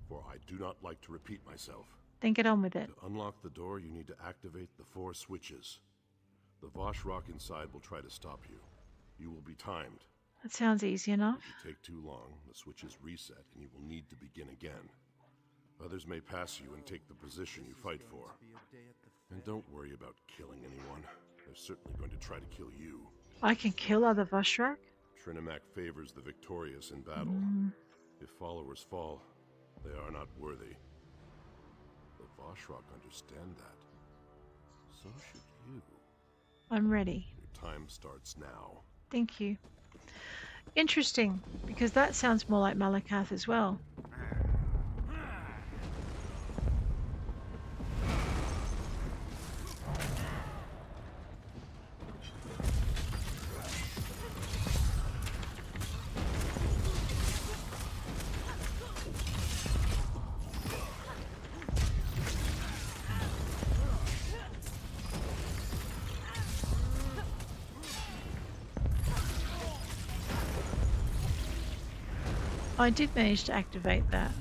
for I do not like to repeat myself. Then get on with it. To unlock the door, you need to activate the 4 switches. The Vosh Rakh inside will try to stop you. You will be timed. That sounds easy enough. If you take too long, the switches reset and you will need to begin again. Others may pass you and take the position you fight for. And don't worry about killing anyone. They're certainly going to try to kill you. I can kill other Vosh Rakh? Trinimac favors the victorious in battle. If followers fall, they are not worthy. The Vosh Rakh understand that. So should you. I'm ready. Your time starts now. Thank you. Interesting, because that sounds more like Malakath as well. I did manage to activate that.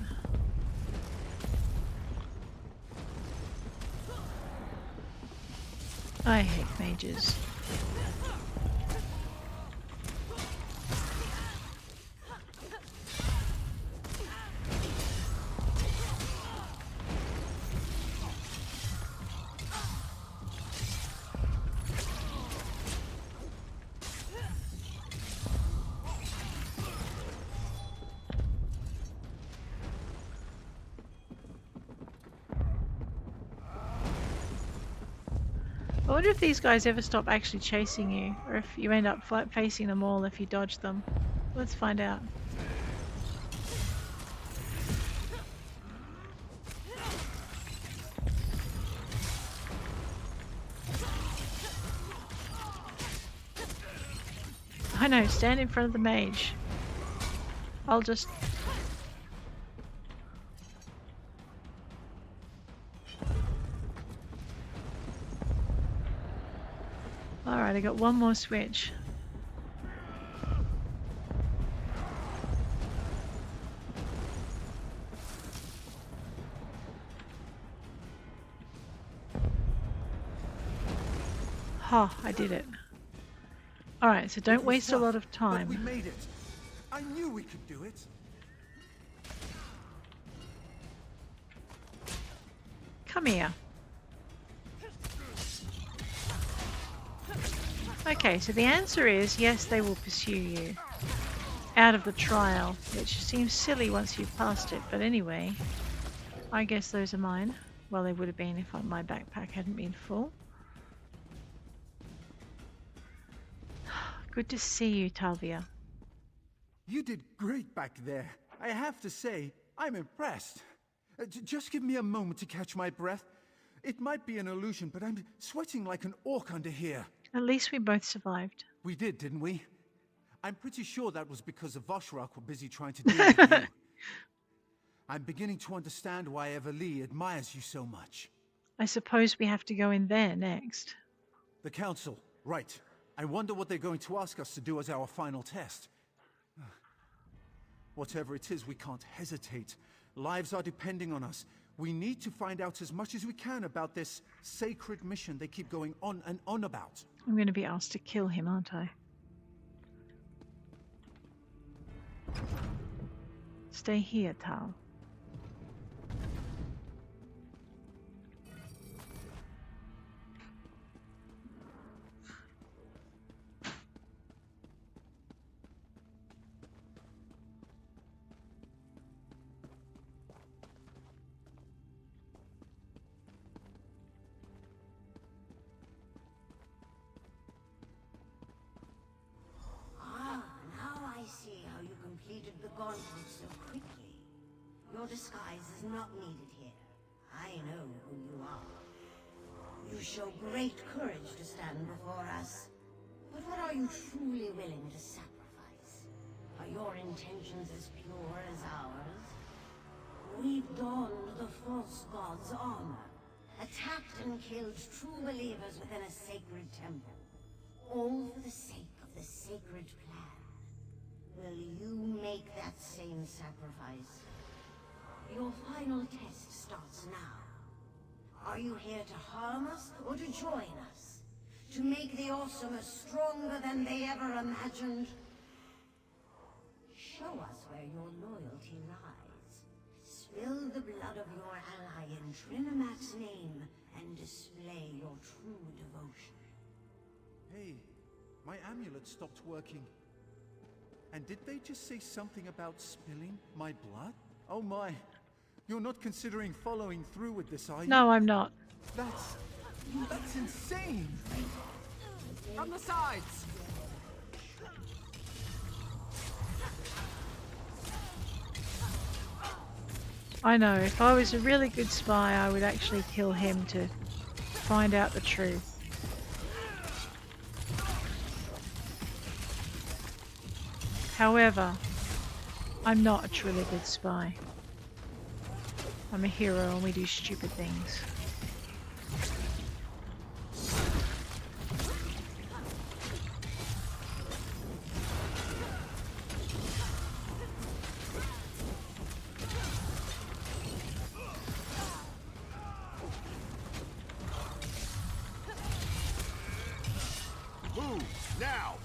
I hate mages. I wonder if these guys ever stop actually chasing you, or if you end up facing them all if you dodge them. Let's find out. I know, stand in front of the mage. I'll just... Alright, I got one more switch. Ha, I did it. Alright, so don't waste a lot of time. But we made it. I knew we could do it. Come here. Okay, so the answer is yes, they will pursue you out of the trial, which seems silly once you've passed it, but anyway, I guess those are mine. Well, they would have been if my backpack hadn't been full. Good to see you, Talvia. You did great back there. I have to say, I'm impressed. Just give me a moment to catch my breath. It might be an illusion, but I'm sweating like an orc under here. At least we both survived. We did, didn't we? I'm pretty sure that was because the Vosh Rakh were busy trying to deal with you. I'm beginning to understand why Eveli admires you so much. I suppose we have to go in there next. The council, right. I wonder what they're going to ask us to do as our final test. Whatever it is, we can't hesitate. Lives are depending on us. We need to find out as much as we can about this sacred mission they keep going on and on about. I'm going to be asked to kill him, aren't I? Stay here, Tal. Gauntlet so quickly. Your disguise is not needed here. I know who you are. You show great courage to stand before us. But what are you truly willing to sacrifice? Are your intentions as pure as ours? We've donned the false god's armor, attacked and killed true believers within a sacred temple, all for the sake of the sacred plan. Will you make that same sacrifice? Your final test starts now. Are you here to harm us or to join us? To make the Orsimar stronger than they ever imagined? Show us where your loyalty lies. Spill the blood of your ally in Trinimac's name and display your true devotion. Hey, My amulet stopped working. And did they just say something about spilling my blood? Oh my. You're not considering following through with this, are you? No, I'm not. That's insane! From the sides! I know, if I was a really good spy, I would actually kill him to find out the truth. However, I'm not a truly good spy. I'm a hero and we do stupid things. Move now!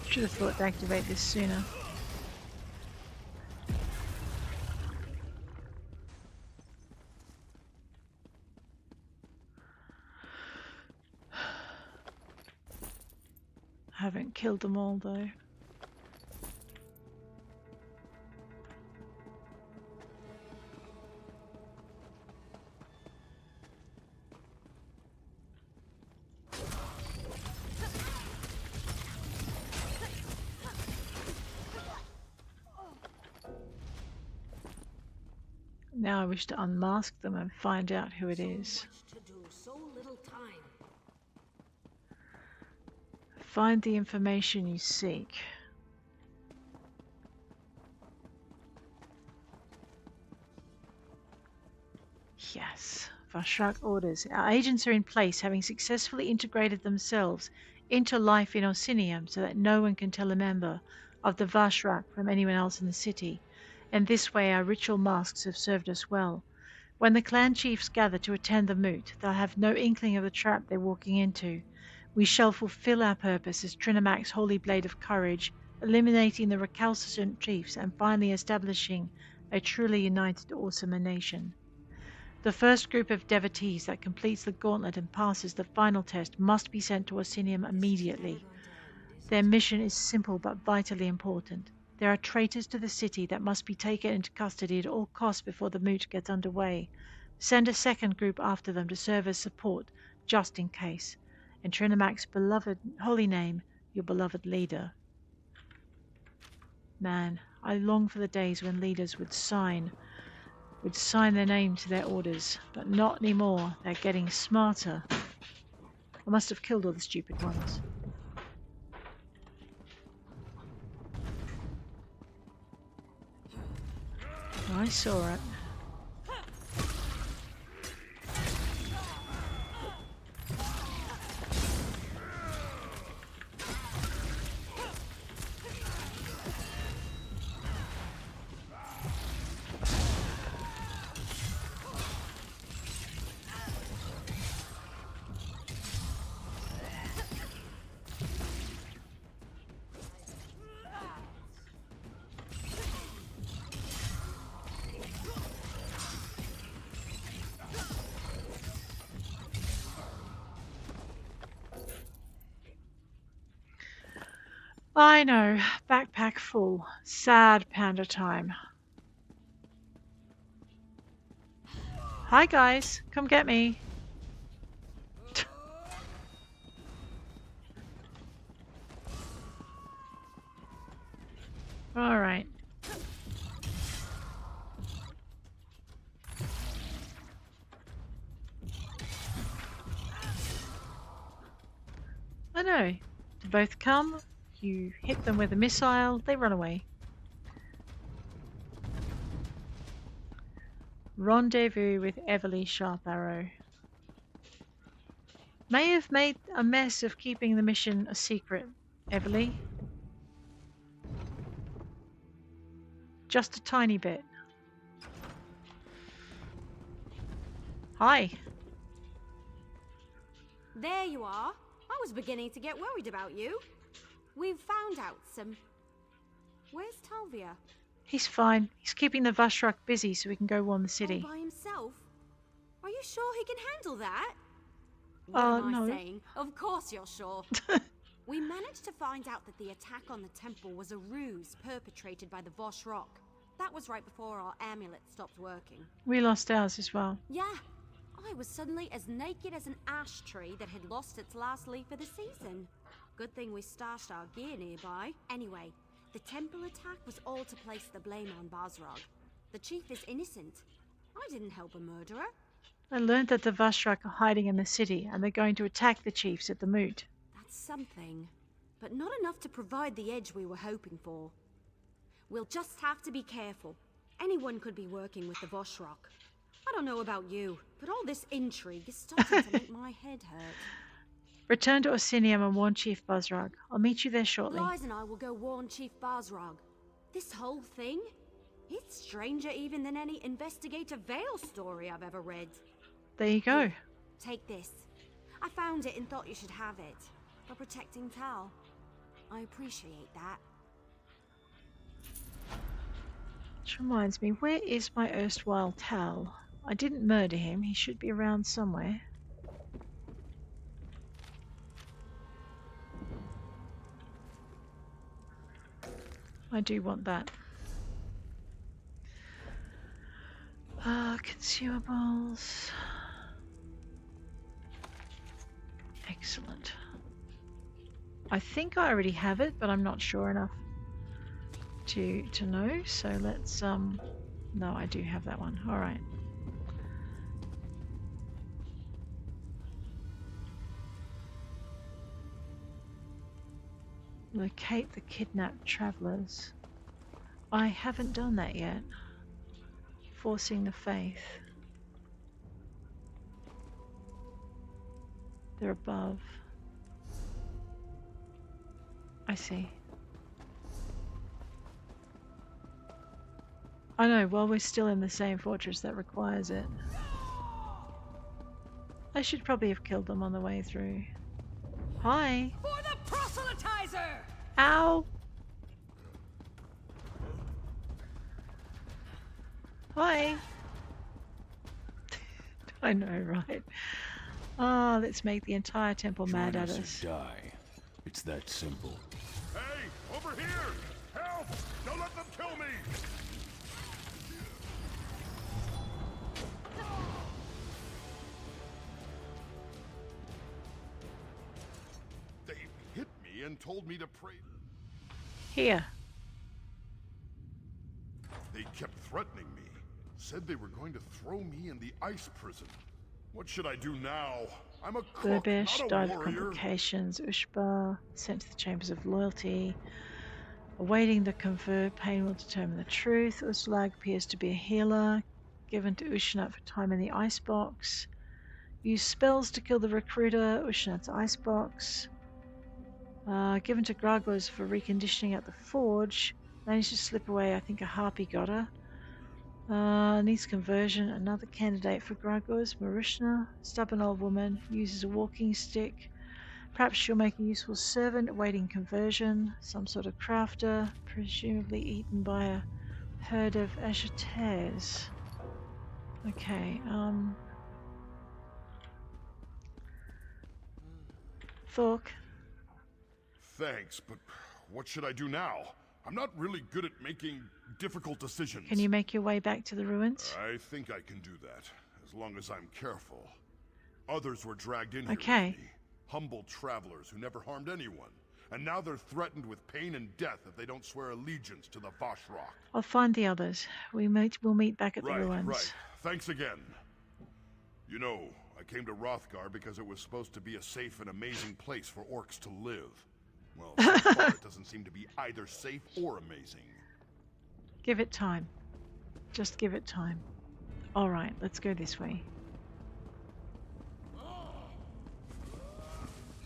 Should have thought to activate this sooner. Haven't killed them all though. Now I wish to unmask them and find out who it is. To do, so little time. Find the information you seek. Yes. Vosh Rakh orders. Our agents are in place, having successfully integrated themselves into life in Orsinium so that no one can tell a member of the Vosh Rakh from anyone else in the city. And this way our ritual masks have served us well. When the clan chiefs gather to attend the moot, they'll have no inkling of the trap they're walking into. We shall fulfill our purpose as Trinimac's holy blade of courage, eliminating the recalcitrant chiefs and finally establishing a truly united Orsimar nation. The first group of devotees that completes the gauntlet and passes the final test must be sent to Orsinium immediately. Their mission is simple but vitally important. There are traitors to the city that must be taken into custody at all costs before the moot gets underway. Send a second group after them to serve as support, just in case. In Trinimac's beloved holy name, your beloved leader. Man, I long for the days when leaders would sign their name to their orders, but not anymore. They're getting smarter. I must have killed all the stupid ones. I saw it. I know, backpack full. Sad panda time. Hi guys, come get me. All right. I know. To both come. You hit them with a missile, they run away. Rendezvous with Eveli Sharp-Arrow. May have made a mess of keeping the mission a secret, Eveli. Just a tiny bit. Hi. There you are. I was beginning to get worried about you. We've found out some... Where's Talvia? He's fine. He's keeping the Vosh Rakh busy so we can go warn the city. All by himself? Are you sure he can handle that? What am I saying? Of course you're sure. We managed to find out that the attack on the temple was a ruse perpetrated by the Vosh Rakh. That was right before our amulet stopped working. We lost ours as well. Yeah. I was suddenly as naked as an ash tree that had lost its last leaf of the season. Good thing we stashed our gear nearby. Anyway, the temple attack was all to place the blame on Basrog. The chief is innocent. I didn't help a murderer. I learned that the Vosh Rakh are hiding in the city and they're going to attack the chiefs at the moot. That's something, but not enough to provide the edge we were hoping for. We'll just have to be careful. Anyone could be working with the Vosh Rakh. I don't know about you, but all this intrigue is starting to make my head hurt. Return to Orsinium and warn Chief Basrog. I'll meet you there shortly. Lies and I will go warn Chief Basrog. This whole thing? It's stranger even than any Investigator Vale story I've ever read. There you go. Here, take this. I found it and thought you should have it. For protecting Tal. I appreciate that. Which reminds me, where is my erstwhile Tal? I didn't murder him. He should be around somewhere. I do want that. Consumables. Excellent. I think I already have it, but I'm not sure enough to know. So let's no, I do have that one. All right. Locate the kidnapped travelers. I haven't done that yet. Forcing the faith. They're above. I see. I know, well, we're still in the same fortress that requires it. I should probably have killed them on the way through. Hi! For the proselytizer! Ow! Hi! I know, right? Ah, let's make the entire temple mad at us. Die. It's that simple. Hey, over here! Help! Don't let them kill me! They hit me and told me to pray. Here. They kept threatening me. Said they were going to throw me in the ice prison. What should I do now? I'm a cook, Burbish not a died of warrior. complications. Ushba sent to the chambers of loyalty. Awaiting the convert, pain will determine the truth. Uslag appears to be a healer. Given to Ushnat for time in the icebox. Use spells to kill the recruiter. Ushnat's icebox. Given to Gragos for reconditioning at the forge. Managed to slip away. I think a harpy got her. Needs conversion. Another candidate for Gragos. Marishna, stubborn old woman, uses a walking stick. Perhaps she'll make a useful servant awaiting conversion. Some sort of crafter, presumably eaten by a herd of Ashetes. Okay, Thork. Thanks, but what should I do now? I'm not really good at making difficult decisions. Can you make your way back to the ruins? I think I can do that, as long as I'm careful. Others were dragged in here Okay. with me. Humble travelers who never harmed anyone. And now they're threatened with pain and death if they don't swear allegiance to the Vosh Rakh. I'll find the others. We'll meet back at the ruins. Right. Thanks again. You know, I came to Hrothgar because it was supposed to be a safe and amazing place for orcs to live. Well, so far it doesn't seem to be either safe or amazing. Give it time. Just give it time. Alright, let's go this way.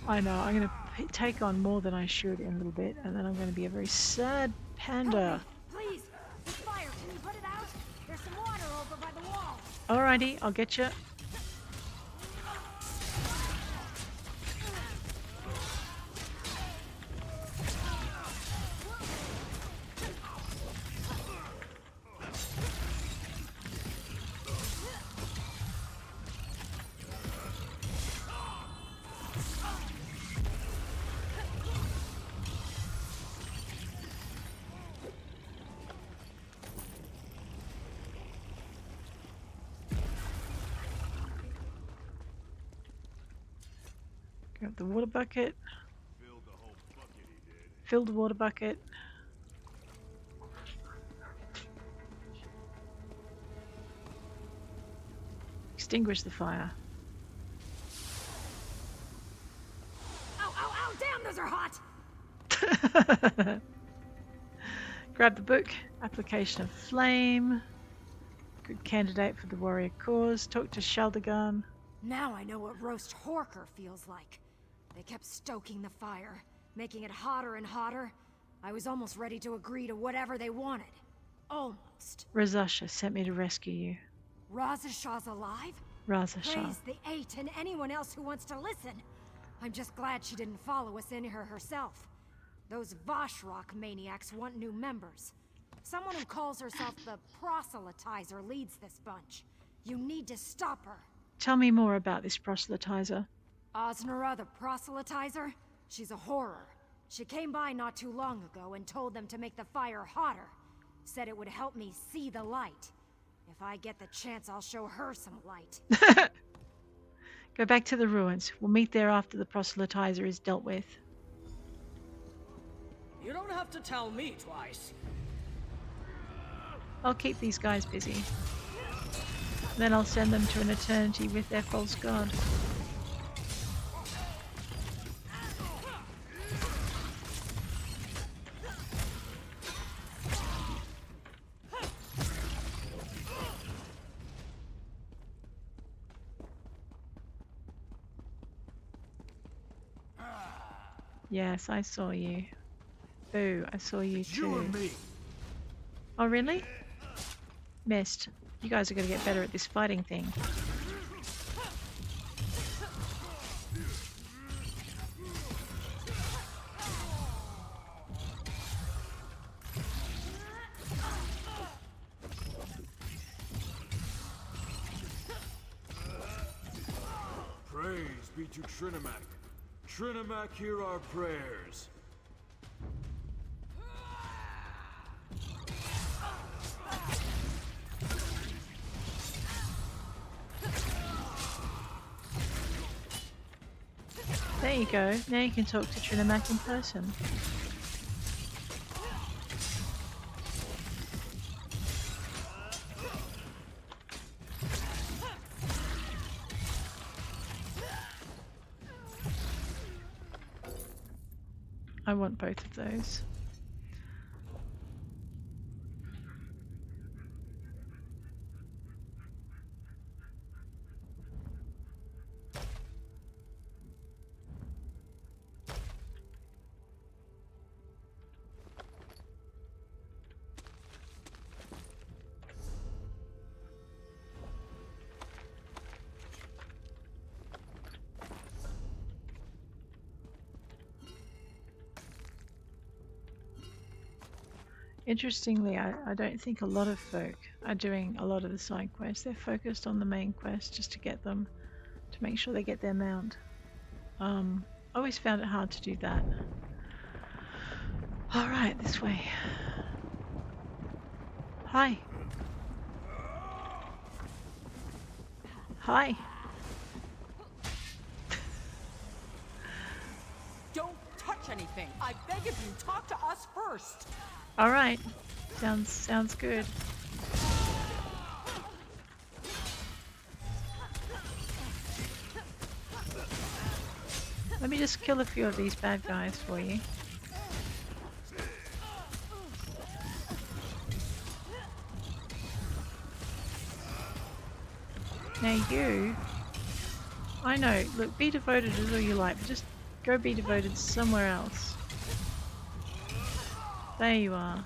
I know, I'm going to take on more than I should in a little bit, and then I'm going to be a very sad panda. Please, this fire, can you put it out? There's some water over by the wall. Alrighty, I'll get you. Grab the water bucket. Fill the water bucket. Extinguish the fire. Ow, ow, ow! Damn, those are hot! Grab the book. Application of flame. Good candidate for the warrior cause. Talk to Shaldagan. Now I know what roast Horker feels like. They kept stoking the fire, making it hotter and hotter. I was almost ready to agree to whatever they wanted. Almost. Razasha sent me to rescue you. Razashaw's alive? Razashaw. Praise the Eight and anyone else who wants to listen. I'm just glad she didn't follow us in here herself. Those Vosh Rakh maniacs want new members. Someone who calls herself the proselytizer leads this bunch. You need to stop her. Tell me more about this proselytizer. Osnara the proselytizer? She's a horror. She came by not too long ago and told them to make the fire hotter. Said it would help me see the light. If I get the chance, I'll show her some light. Go back to the ruins. We'll meet there after the proselytizer is dealt with. You don't have to tell me twice. I'll keep these guys busy. Then I'll send them to an eternity with their false god. Yes, I saw you. Boo, I saw you too. You and me. Oh, really? Missed. You guys are going to get better at this fighting thing. Praise be to Trinimac. Trinimac, hear our prayers. There you go. Now you can talk to Trinimac in person. I want both of those. Interestingly, I don't think a lot of folk are doing a lot of the side quests. They're focused on the main quest just to get them, to make sure they get their mount. I always found it hard to do that. Alright, this way. Hi. Hi. Don't touch anything. I beg of you, talk to us first. All right, sounds good. Let me just kill a few of these bad guys for you. Now you, I know, look, be devoted as all you like, but just go be devoted somewhere else. There you are.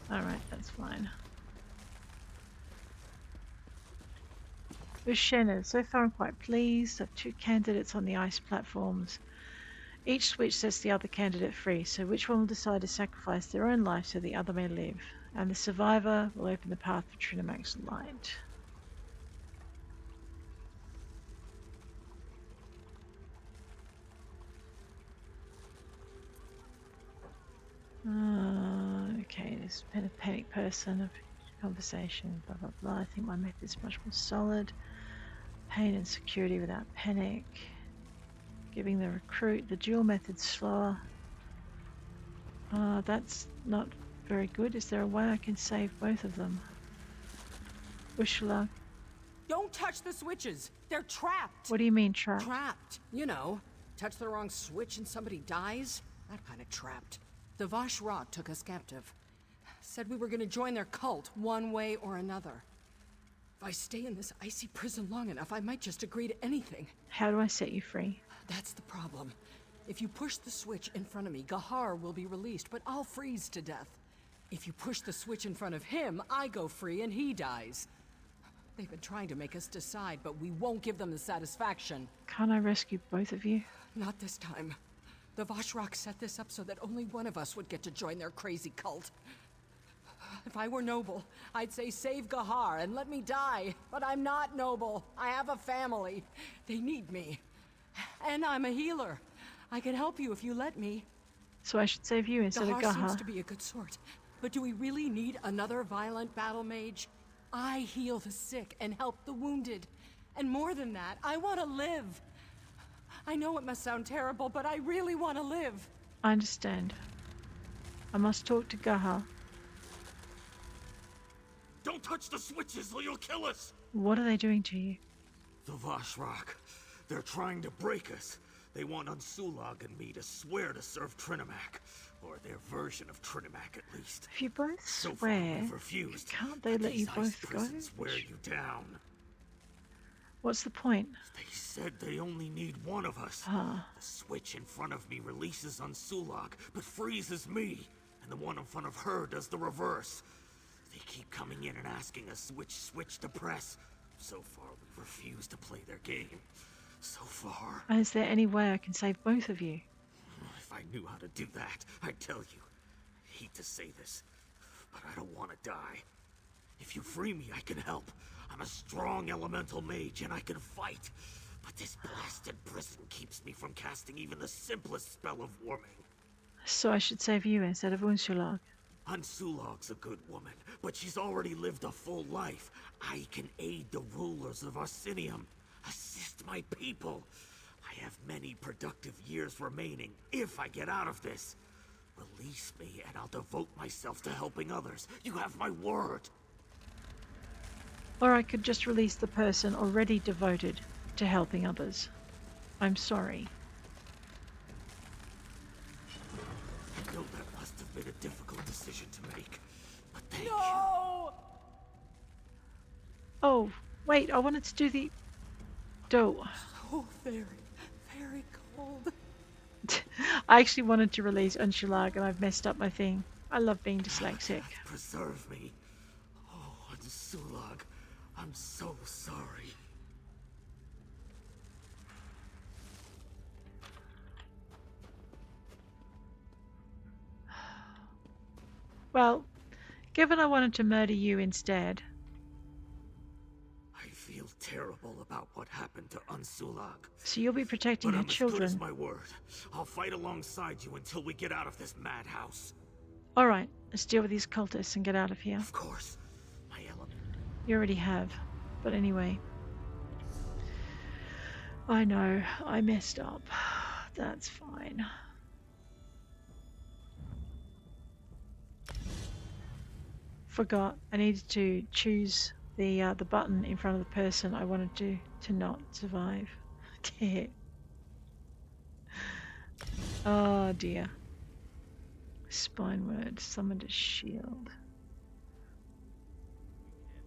Alright, that's fine. Ushenna, so far I'm quite pleased. I've 2 candidates on the ice platforms. Each switch sets the other candidate free, so which one will decide to sacrifice their own life so the other may live? And the survivor will open the path for Trinimac's light. Okay, this panic person, conversation, blah blah blah. I think my method's much more solid. Pain and security without panic. Giving the recruit the dual method slower. That's not very good. Is there a way I can save both of them? Ursula. Don't touch the switches. They're trapped. What do you mean trapped? Trapped. You know, touch the wrong switch and somebody dies. That kind of trapped. The Vosh Rakh took us captive. Said we were gonna join their cult one way or another. If I stay in this icy prison long enough, I might just agree to anything. How do I set you free? That's the problem. If you push the switch in front of me, Gahar will be released, but I'll freeze to death. If you push the switch in front of him, I go free and he dies. They've been trying to make us decide, but we won't give them the satisfaction. Can't I rescue both of you? Not this time. The Vosh Rakh set this up so that only one of us would get to join their crazy cult. If I were noble, I'd say save Gahar and let me die. But I'm not noble. I have a family. They need me. And I'm a healer. I can help you if you let me. So I should save you instead of Gahar. Seems to be a good sort. But do we really need another violent battle mage? I heal the sick and help the wounded. And more than that, I want to live. I know it must sound terrible, but I really want to live. I understand. I must talk to Gahar. Don't touch the switches or you'll kill us! What are they doing to you? The Vosh Rakh. They're trying to break us. They want Unsulag and me to swear to serve Trinimac. Or their version of Trinimac, at least. If you both So swear, far, we've refused. can't they let you both go? Wear you down. What's the point? They said they only need one of us. Ah. The switch in front of me releases Unsulag, but freezes me. And the one in front of her does the reverse. They keep coming in and asking us which switch to press. So far, we've refused to play their game. So far. And is there any way I can save both of you? If I knew how to do that, I'd tell you. I hate to say this, but I don't want to die. If you free me, I can help. I'm a strong elemental mage and I can fight. But this blasted prison keeps me from casting even the simplest spell of warming. So I should save you instead of Unsulag. Unsulag's a good woman, but she's already lived a full life. I can aid the rulers of Orsinium, assist my people. I have many productive years remaining if I get out of this. Release me and I'll devote myself to helping others. You have my word. Or I could just release the person already devoted to helping others. I'm sorry. I know that must have been a difficult decision to make, but thank you. Oh, wait, I wanted to do the... dough. So very, very cold. I actually wanted to release Unsulag and I've messed up my thing. I love being dyslexic. Preserve me. Oh, Unsulag, I'm so sorry. Well, given I wanted to murder you instead. I feel terrible about what happened to Unsulag. So you'll be protecting But her I'm children. as good as my word. I'll fight alongside you until we get out of this madhouse. Alright, let's deal with these cultists and get out of here. Of course. My element. You already have. But anyway. I know, I messed up. That's fine. Forgot. I needed to choose the button in front of the person I wanted to not survive. Dear. Oh dear. Spine word. Summoned a shield.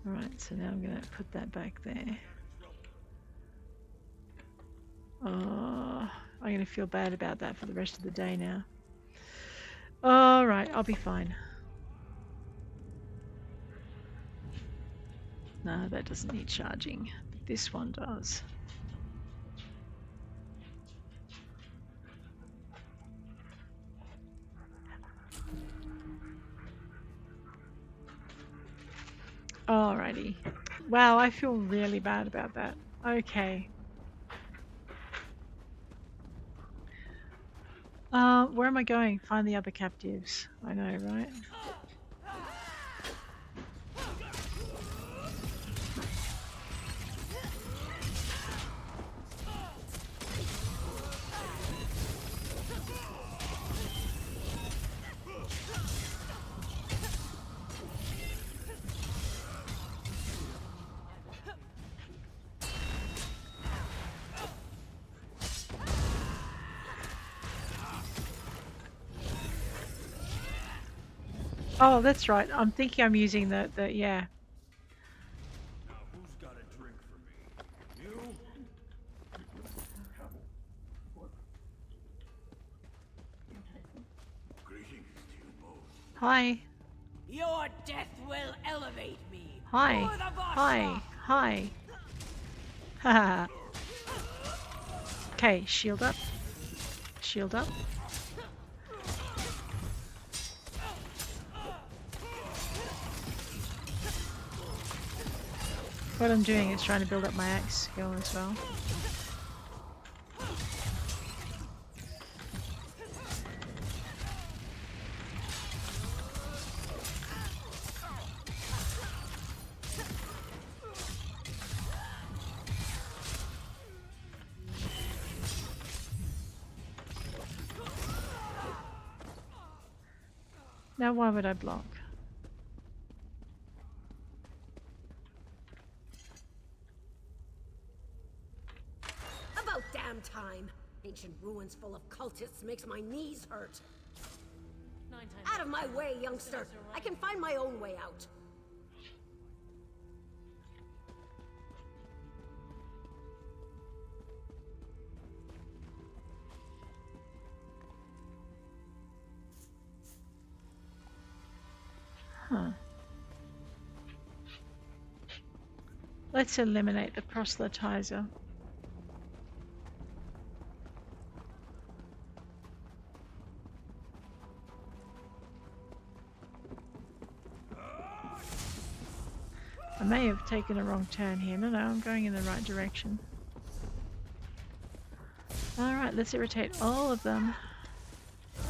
Alright, so now I'm going to put that back there. Oh, I'm going to feel bad about that for the rest of the day now. Alright, I'll be fine. No, that doesn't need charging, but this one does. Alrighty. Wow, I feel really bad about that. Okay. Where am I going? Find the other captives. I know, right? Oh, that's right. I'm thinking I'm using the yeah. Now who's got a drink for me? You? Greetings to you both. Hi. Your death will elevate me. Hi. For the Vosh Hi. Rakh. Hi. Haha. Okay, shield up. Shield up. What I'm doing is trying to build up my axe skill as well. Now why would I block? About damn time. Ancient ruins full of cultists makes my knees hurt. Out of my way, youngster. I can find my own way out. Huh. Let's eliminate the proselytizer. I may have taken a wrong turn here. No, I'm going in the right direction. Alright, let's irritate all of them.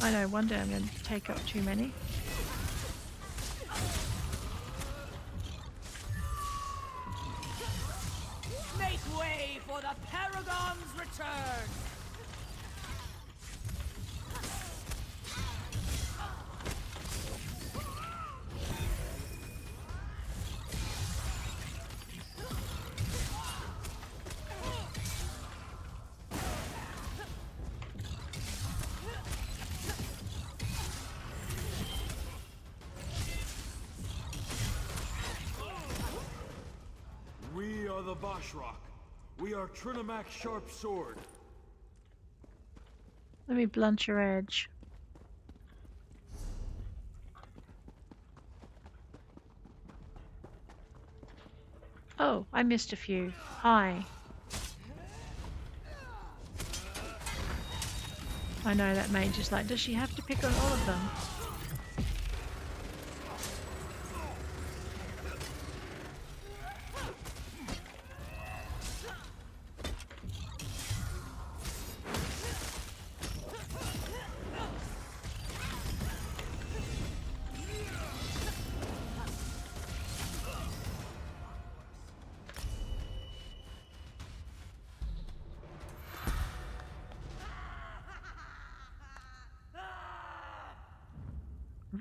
I know, one day I'm going to take up too many. Make way for the Paragon's return. We are the Vosh Rakh. We are Trinimac's sharp sword. Let me blunt your edge. Oh, I missed a few. Hi. I know that mage is like, does she have to pick on all of them?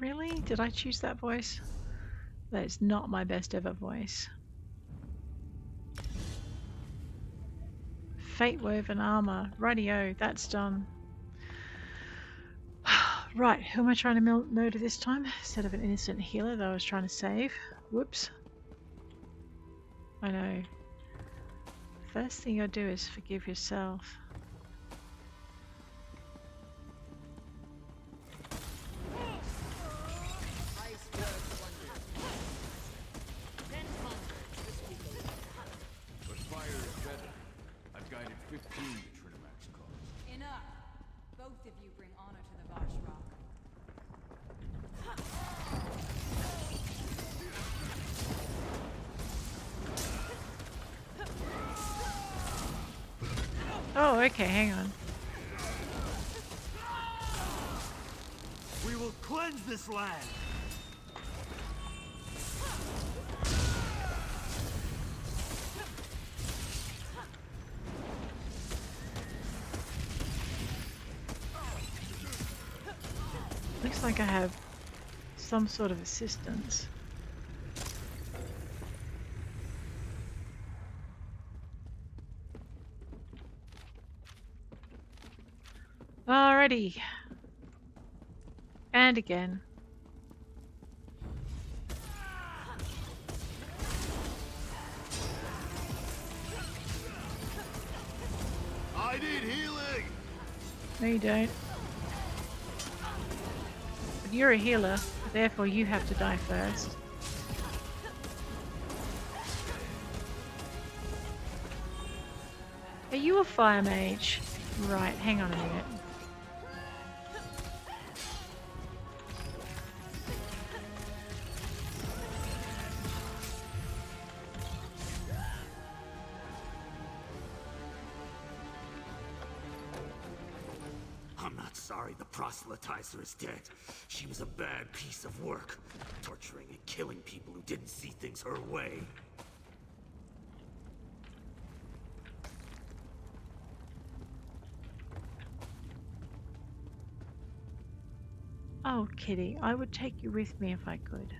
Really? Did I choose that voice? That is not my best ever voice. Fate woven armor. Rightio, that's done. Right, who am I trying to murder this time? Instead of an innocent healer that I was trying to save. Whoops. I know. First thing you'll do is forgive yourself. But fire is better. I've guided 15 to Trinimac's cause. Enough. Both of you bring honor to the Vosh Rakh. Oh, okay, hang on. We will cleanse this land! Looks like I have some sort of assistance. Alrighty. And again. I need healing! No, you don't. But you're a healer, therefore you have to die first. Are you a fire mage? Right, hang on a minute. I'm not sorry the proselytizer is dead. She was a bad piece of work, torturing and killing people who didn't see things her way. Oh, Kitty, I would take you with me if I could.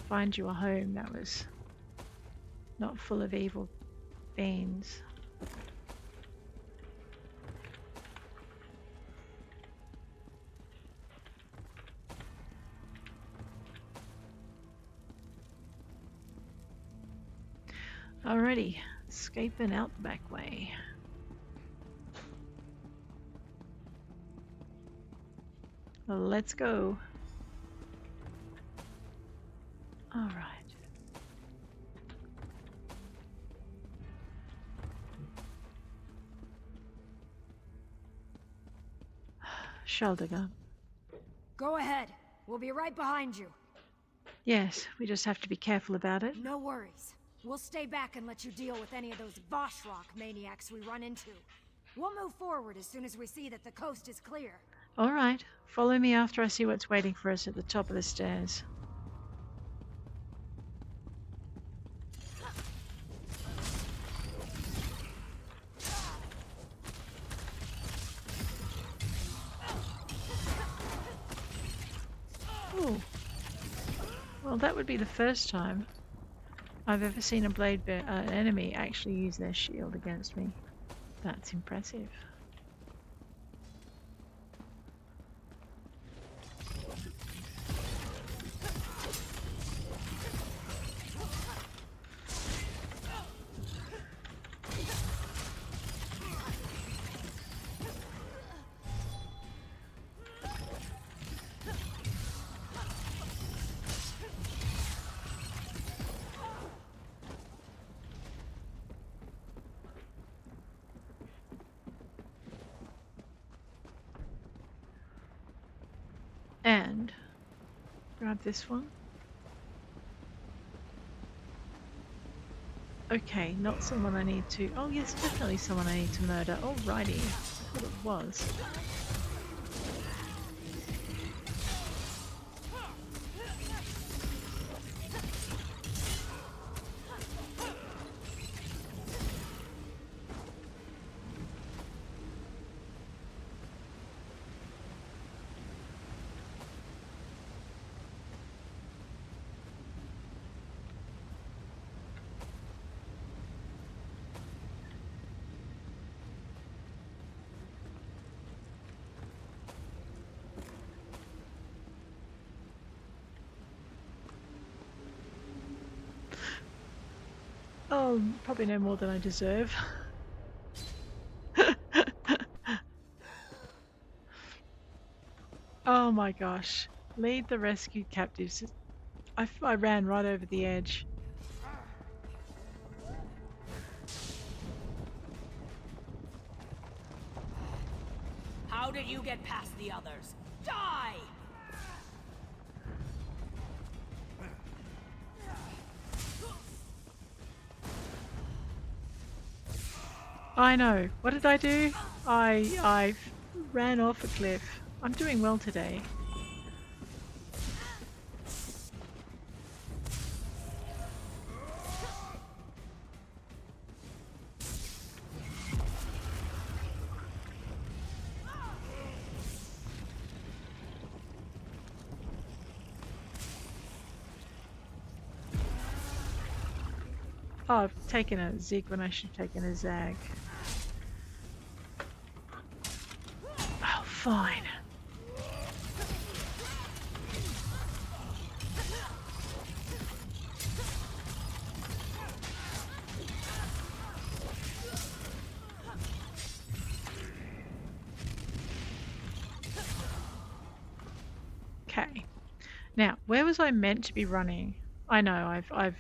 Find you a home that was not full of evil fiends. Alrighty, escaping out the back way. Let's go. All right. Shaldiga. Go ahead. We'll be right behind you. Yes, we just have to be careful about it. No worries. We'll stay back and let you deal with any of those Vosh Rakh maniacs we run into. We'll move forward as soon as we see that the coast is clear. All right. Follow me after I see what's waiting for us at the top of the stairs. Oh. Well, that would be the first time I've ever seen an enemy actually use their shield against me. That's impressive. And grab this one. Okay, not someone I need to... Oh yes, definitely someone I need to murder. Alrighty, I thought it was. Oh, probably no more than I deserve. Oh my gosh. Lead the rescued captives. I ran right over the edge. How did you get past the others? Die! I know. What did I do? I ran off a cliff. I'm doing well today. Oh, I've taken a zig when I should have taken a zag. Oh, fine. Now, where was I meant to be running? I know, I've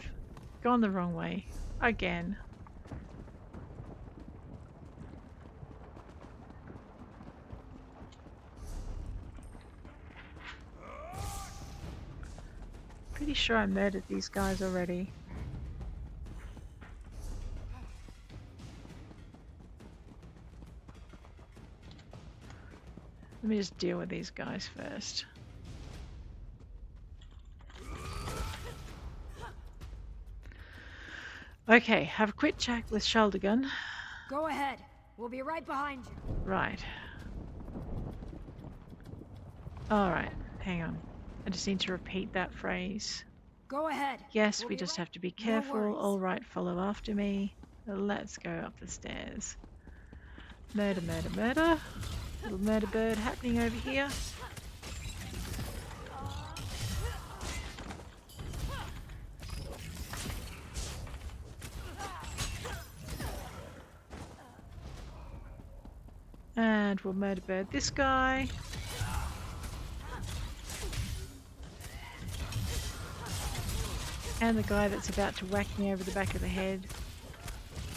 gone the wrong way. Again. Pretty sure I murdered these guys already. Let me just deal with these guys first. Okay, have a quick chat with Shaldigan. Go ahead. We'll be right behind you. Right. Alright, hang on. I just need to repeat that phrase. Go ahead. Yes, we just have to be careful. worries. Alright, follow after me. Let's go up the stairs. Murder, murder, murder. Little murder bird happening over here. And we'll murder bird this guy. And the guy that's about to whack me over the back of the head.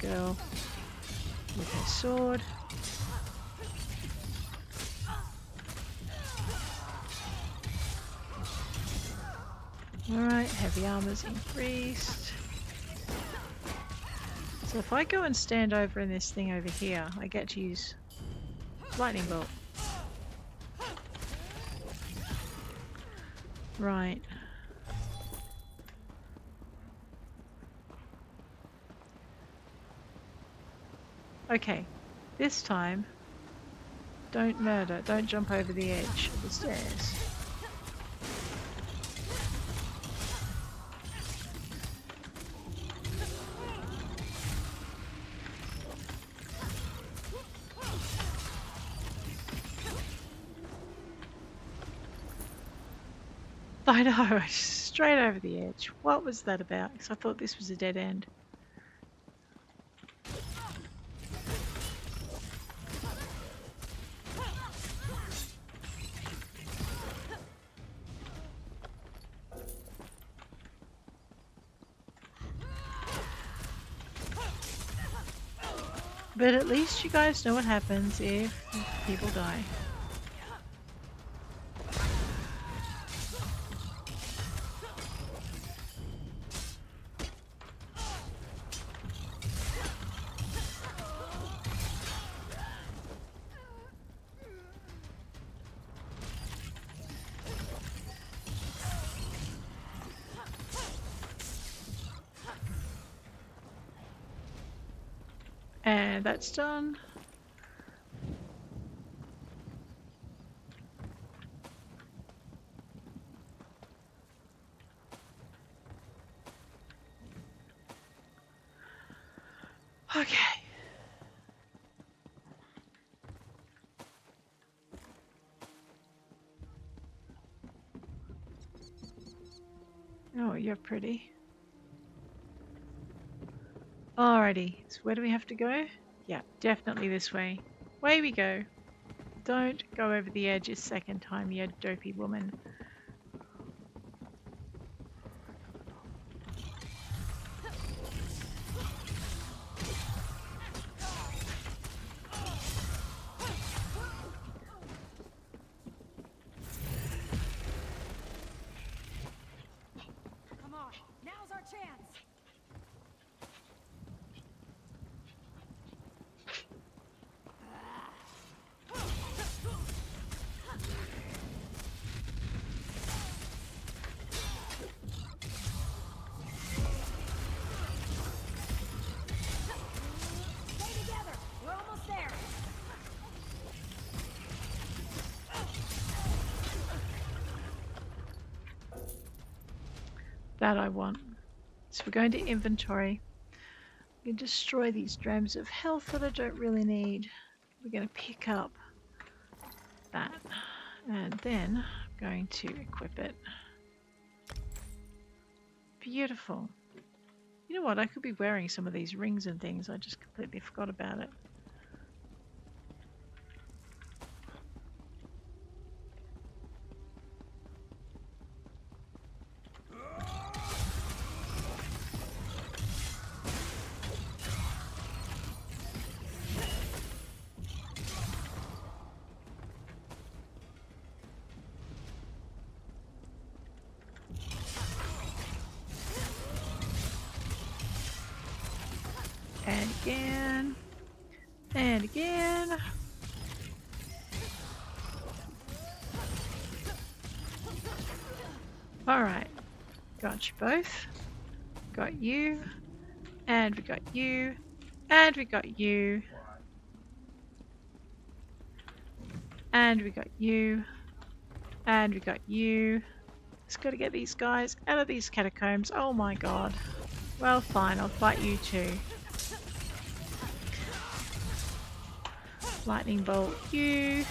Girl with her sword. Alright, heavy armor's increased. So if I go and stand over in this thing over here, I get to use lightning bolt. Right. Okay, this time, don't murder, don't jump over the edge of the stairs. I know, straight over the edge. What was that about? Because I thought this was a dead end. But at least you guys know what happens if people die. And that's done. Okay. Oh, you're pretty. Alrighty, so where do we have to go? Yeah, definitely this way. Way we go. Don't go over the edge a second time, you dopey woman. Come on, now's our chance. Stay together. We're almost there. That I want. So we're going to inventory. We can destroy these drams of health that I don't really need. We're going to pick up that. And then I'm going to equip it. Beautiful. You know what? I could be wearing some of these rings and things. I just completely forgot about it. And again. And again. Alright. Got you both. Got you. And we got you. And we got you. And we got you. And we got you. Just gotta get these guys out of these catacombs. Oh my god. Well, fine. I'll fight you too. Lightning bolt you.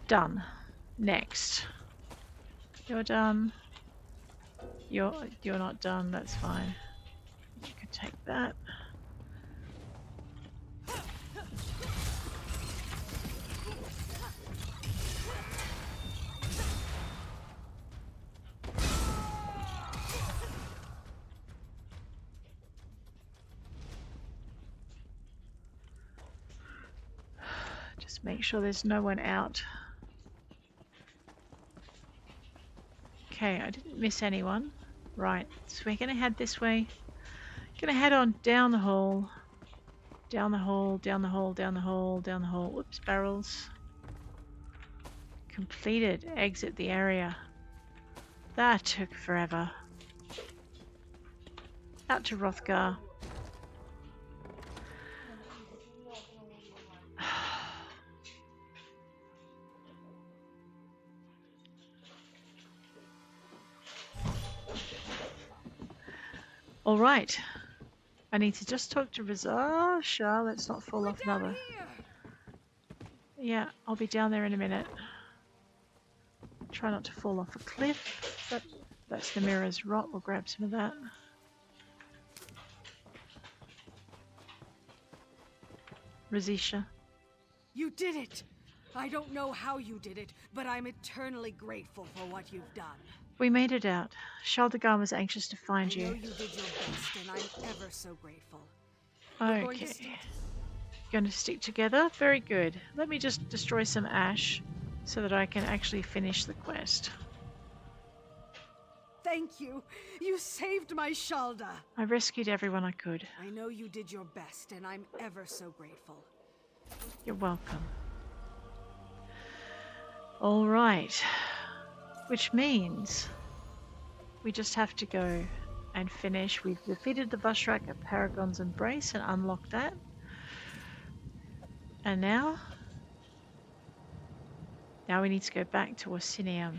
Done. Next. You're done. You're not done. That's fine. You can take that. Just make sure there's no one out. Okay, I didn't miss anyone. Right, so we're gonna head this way. Gonna head on down the hall. Down the hall, down the hall, down the hall, down the hall. Whoops, barrels. Completed. Exit the area. That took forever. Out to Hrothgar. Alright. I need to just talk to Rizasha. Let's not fall off another. Yeah, I'll be down there in a minute. Try not to fall off a cliff. That's the mirror's rot. We'll grab some of that. Rizasha. You did it! I don't know how you did it, but I'm eternally grateful for what you've done. We made it out. Shaldagan was anxious to find you. I know you did your best, and I'm ever so grateful. Okay. Going to stick together? Very good. Let me just destroy some ash so that I can actually finish the quest. Thank you. You saved my Shalda. I rescued everyone I could. I know you did your best, and I'm ever so grateful. You're welcome. All right. Which means we just have to go and finish. We've defeated the Vosh Rakh at Paragon's Embrace and unlocked that. And now we need to go back to Orsinium.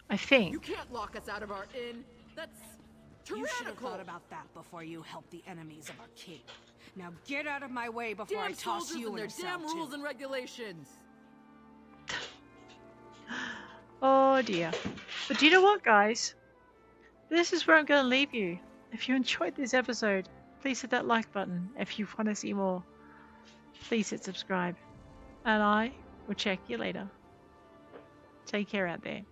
I think. You can't lock us out of our inn. That's tyrannical. You should have thought about that before you helped the enemies of our king. Now get out of my way before I toss you in their a cell damn rules too. and regulations. Oh dear. But do you know what, guys? This is where I'm going to leave you. If you enjoyed this episode, please hit that like button. If you want to see more, please hit subscribe. And I will check you later. Take care out there.